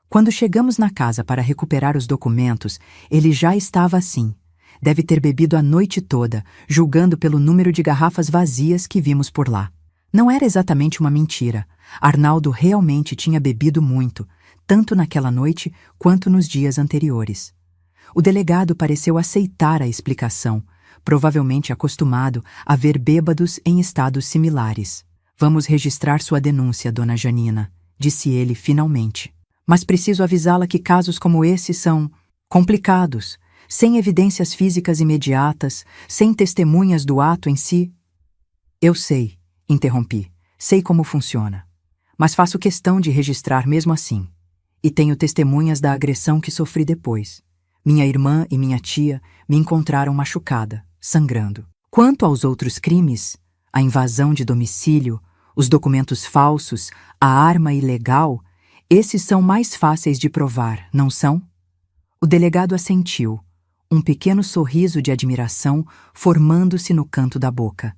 Quando chegamos na casa para recuperar os documentos, ele já estava assim. Deve ter bebido a noite toda, julgando pelo número de garrafas vazias que vimos por lá. Não era exatamente uma mentira. Arnaldo realmente tinha bebido muito, tanto naquela noite quanto nos dias anteriores. O delegado pareceu aceitar a explicação, provavelmente acostumado a ver bêbados em estados similares. Vamos registrar sua denúncia, dona Janina, disse ele finalmente. Mas preciso avisá-la que casos como esse são complicados, sem evidências físicas imediatas, sem testemunhas do ato em si. Eu sei, interrompi, sei como funciona. Mas faço questão de registrar mesmo assim. E tenho testemunhas da agressão que sofri depois. Minha irmã e minha tia me encontraram machucada, sangrando. Quanto aos outros crimes, a invasão de domicílio, os documentos falsos, a arma ilegal, esses são mais fáceis de provar, não são? O delegado assentiu, um pequeno sorriso de admiração formando-se no canto da boca.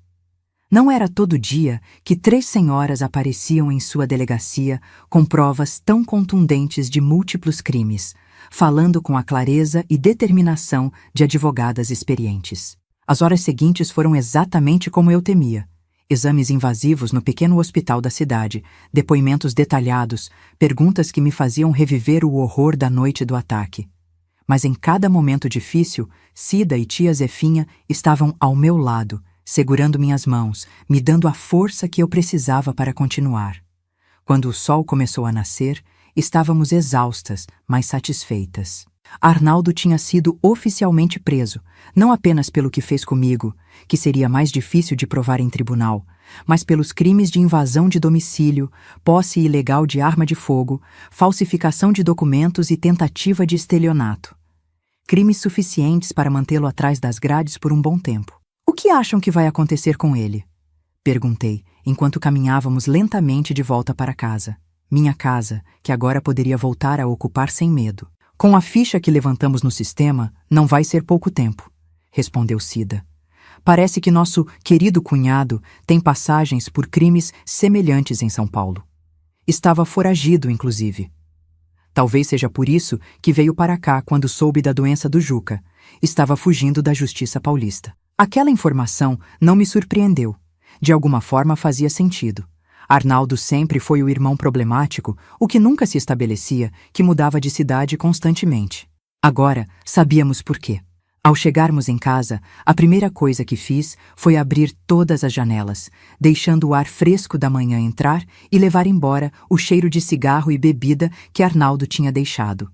Não era todo dia que 3 senhoras apareciam em sua delegacia com provas tão contundentes de múltiplos crimes, falando com a clareza e determinação de advogadas experientes. As horas seguintes foram exatamente como eu temia. Exames invasivos no pequeno hospital da cidade, depoimentos detalhados, perguntas que me faziam reviver o horror da noite do ataque. Mas em cada momento difícil, Cida e tia Zefinha estavam ao meu lado, segurando minhas mãos, me dando a força que eu precisava para continuar. Quando o sol começou a nascer, estávamos exaustas, mas satisfeitas. Arnaldo tinha sido oficialmente preso, não apenas pelo que fez comigo, que seria mais difícil de provar em tribunal, mas pelos crimes de invasão de domicílio, posse ilegal de arma de fogo, falsificação de documentos e tentativa de estelionato. Crimes suficientes para mantê-lo atrás das grades por um bom tempo. O que acham que vai acontecer com ele? Perguntei, enquanto caminhávamos lentamente de volta para casa. Minha casa, que agora poderia voltar a ocupar sem medo. Com a ficha que levantamos no sistema, não vai ser pouco tempo, respondeu Cida. Parece que nosso querido cunhado tem passagens por crimes semelhantes em São Paulo. Estava foragido, inclusive. Talvez seja por isso que veio para cá quando soube da doença do Juca. Estava fugindo da justiça paulista. Aquela informação não me surpreendeu. De alguma forma fazia sentido. Arnaldo sempre foi o irmão problemático, o que nunca se estabelecia, que mudava de cidade constantemente. Agora, sabíamos por quê. Ao chegarmos em casa, a primeira coisa que fiz foi abrir todas as janelas, deixando o ar fresco da manhã entrar e levar embora o cheiro de cigarro e bebida que Arnaldo tinha deixado.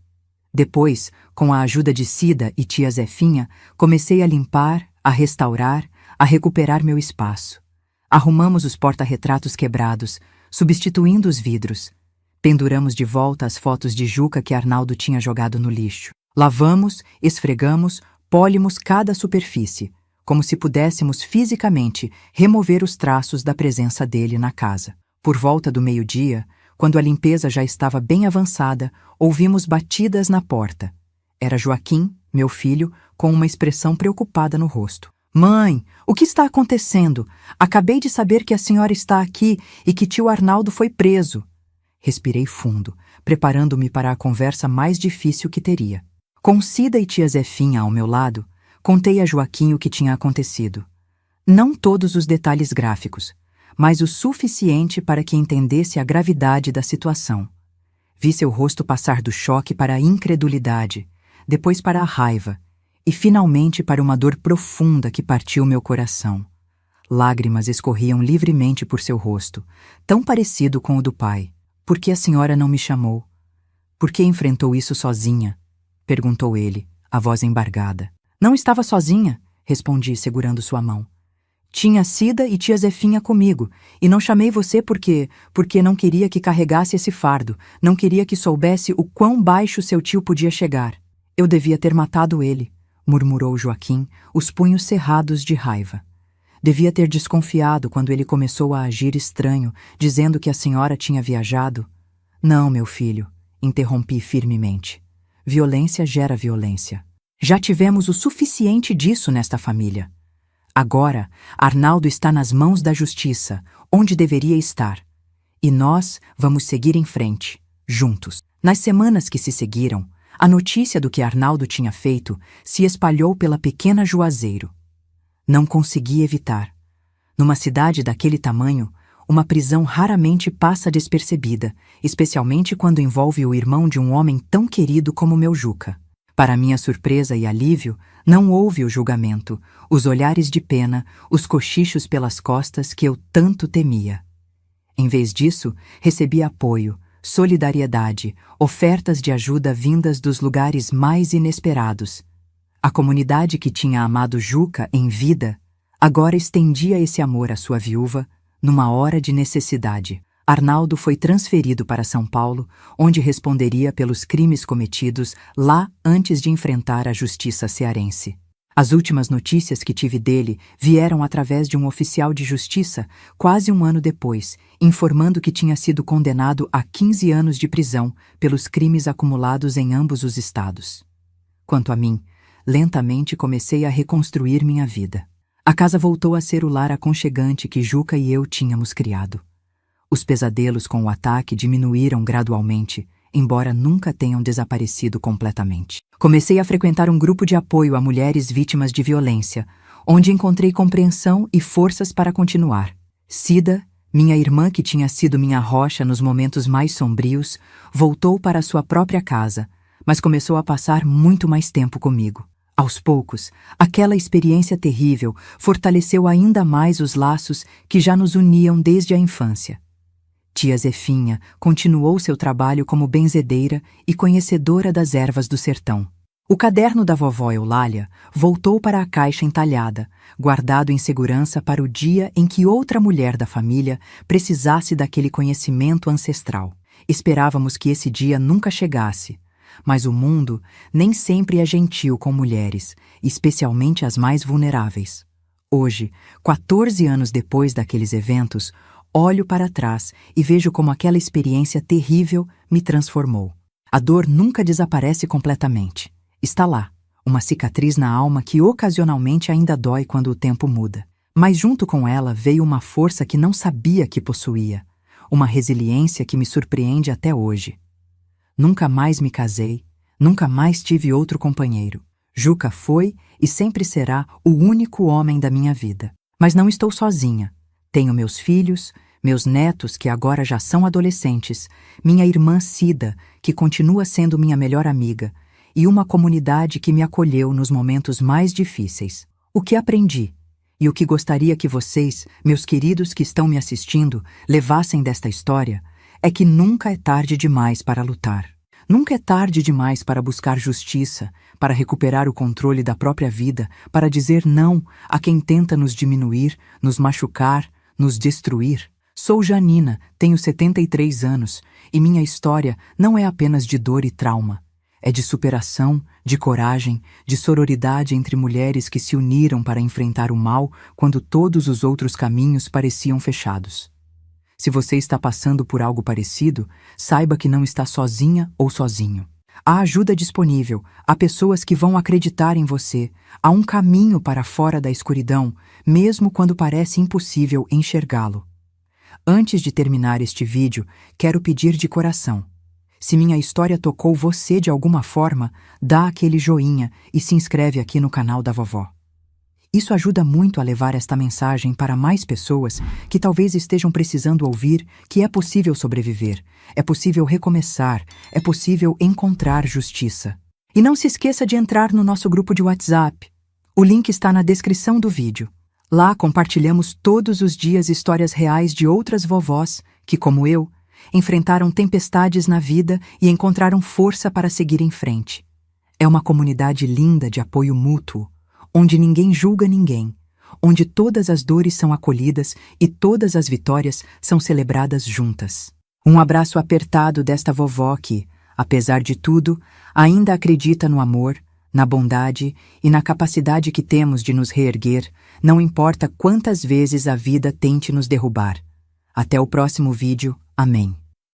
Depois, com a ajuda de Cida e tia Zefinha, comecei a limpar, a restaurar, a recuperar meu espaço. Arrumamos os porta-retratos quebrados, substituindo os vidros. Penduramos de volta as fotos de Juca que Arnaldo tinha jogado no lixo. Lavamos, esfregamos, polimos cada superfície, como se pudéssemos fisicamente remover os traços da presença dele na casa. Por volta do meio-dia, quando a limpeza já estava bem avançada, ouvimos batidas na porta. Era Joaquim, meu filho, com uma expressão preocupada no rosto. Mãe, o que está acontecendo? Acabei de saber que a senhora está aqui e que tio Arnaldo foi preso. Respirei fundo, preparando-me para a conversa mais difícil que teria. Com Cida e tia Zefinha ao meu lado, contei a Joaquim o que tinha acontecido. Não todos os detalhes gráficos, mas o suficiente para que entendesse a gravidade da situação. Vi seu rosto passar do choque para a incredulidade, depois para a raiva, e finalmente para uma dor profunda que partiu meu coração. Lágrimas escorriam livremente por seu rosto, tão parecido com o do pai. Por que a senhora não me chamou? Por que enfrentou isso sozinha? Perguntou ele, a voz embargada. Não estava sozinha, respondi, segurando sua mão. Tinha Cida e tia Zefinha comigo, e não chamei você porque não queria que carregasse esse fardo, não queria que soubesse o quão baixo seu tio podia chegar. Eu devia ter matado ele, murmurou Joaquim, os punhos cerrados de raiva. Devia ter desconfiado quando ele começou a agir estranho, dizendo que a senhora tinha viajado. Não, meu filho, interrompi firmemente. Violência gera violência. Já tivemos o suficiente disso nesta família. Agora, Arnaldo está nas mãos da justiça, onde deveria estar. E nós vamos seguir em frente, juntos. Nas semanas que se seguiram, a notícia do que Arnaldo tinha feito se espalhou pela pequena Juazeiro. Não consegui evitar. Numa cidade daquele tamanho, uma prisão raramente passa despercebida, especialmente quando envolve o irmão de um homem tão querido como meu Juca. Para minha surpresa e alívio, não houve o julgamento, os olhares de pena, os cochichos pelas costas que eu tanto temia. Em vez disso, recebi apoio, solidariedade, ofertas de ajuda vindas dos lugares mais inesperados. A comunidade que tinha amado Juca em vida, agora estendia esse amor à sua viúva numa hora de necessidade. Arnaldo foi transferido para São Paulo, onde responderia pelos crimes cometidos lá antes de enfrentar a justiça cearense. As últimas notícias que tive dele vieram através de um oficial de justiça quase um ano depois, informando que tinha sido condenado a 15 anos de prisão pelos crimes acumulados em ambos os estados. Quanto a mim, lentamente comecei a reconstruir minha vida. A casa voltou a ser o lar aconchegante que Juca e eu tínhamos criado. Os pesadelos com o ataque diminuíram gradualmente, embora nunca tenham desaparecido completamente. Comecei a frequentar um grupo de apoio a mulheres vítimas de violência, onde encontrei compreensão e forças para continuar. Cida, minha irmã que tinha sido minha rocha nos momentos mais sombrios, voltou para sua própria casa, mas começou a passar muito mais tempo comigo. Aos poucos, aquela experiência terrível fortaleceu ainda mais os laços que já nos uniam desde a infância. Tia Zefinha continuou seu trabalho como benzedeira e conhecedora das ervas do sertão. O caderno da vovó Eulália voltou para a caixa entalhada, guardado em segurança para o dia em que outra mulher da família precisasse daquele conhecimento ancestral. Esperávamos que esse dia nunca chegasse, mas o mundo nem sempre é gentil com mulheres, especialmente as mais vulneráveis. Hoje, 14 anos depois daqueles eventos, olho para trás e vejo como aquela experiência terrível me transformou. A dor nunca desaparece completamente. Está lá, uma cicatriz na alma que ocasionalmente ainda dói quando o tempo muda. Mas junto com ela veio uma força que não sabia que possuía, uma resiliência que me surpreende até hoje. Nunca mais me casei, nunca mais tive outro companheiro. Juca foi e sempre será o único homem da minha vida. Mas não estou sozinha. Tenho meus filhos, meus netos que agora já são adolescentes, minha irmã Cida, que continua sendo minha melhor amiga, e uma comunidade que me acolheu nos momentos mais difíceis. O que aprendi e o que gostaria que vocês, meus queridos que estão me assistindo, levassem desta história é que nunca é tarde demais para lutar. Nunca é tarde demais para buscar justiça, para recuperar o controle da própria vida, para dizer não a quem tenta nos diminuir, nos machucar, nos destruir. Sou Janina, tenho 73 anos e minha história não é apenas de dor e trauma. É de superação, de coragem, de sororidade entre mulheres que se uniram para enfrentar o mal quando todos os outros caminhos pareciam fechados. Se você está passando por algo parecido, saiba que não está sozinha ou sozinho. Há ajuda disponível, há pessoas que vão acreditar em você, há um caminho para fora da escuridão, mesmo quando parece impossível enxergá-lo. Antes de terminar este vídeo, quero pedir de coração: se minha história tocou você de alguma forma, dá aquele joinha e se inscreve aqui no canal da vovó. Isso ajuda muito a levar esta mensagem para mais pessoas que talvez estejam precisando ouvir que é possível sobreviver, é possível recomeçar, é possível encontrar justiça. E não se esqueça de entrar no nosso grupo de WhatsApp. O link está na descrição do vídeo. Lá compartilhamos todos os dias histórias reais de outras vovós que, como eu, enfrentaram tempestades na vida e encontraram força para seguir em frente. É uma comunidade linda de apoio mútuo, onde ninguém julga ninguém, onde todas as dores são acolhidas e todas as vitórias são celebradas juntas. Um abraço apertado desta vovó que, apesar de tudo, ainda acredita no amor, na bondade e na capacidade que temos de nos reerguer, não importa quantas vezes a vida tente nos derrubar. Até o próximo vídeo. Amém.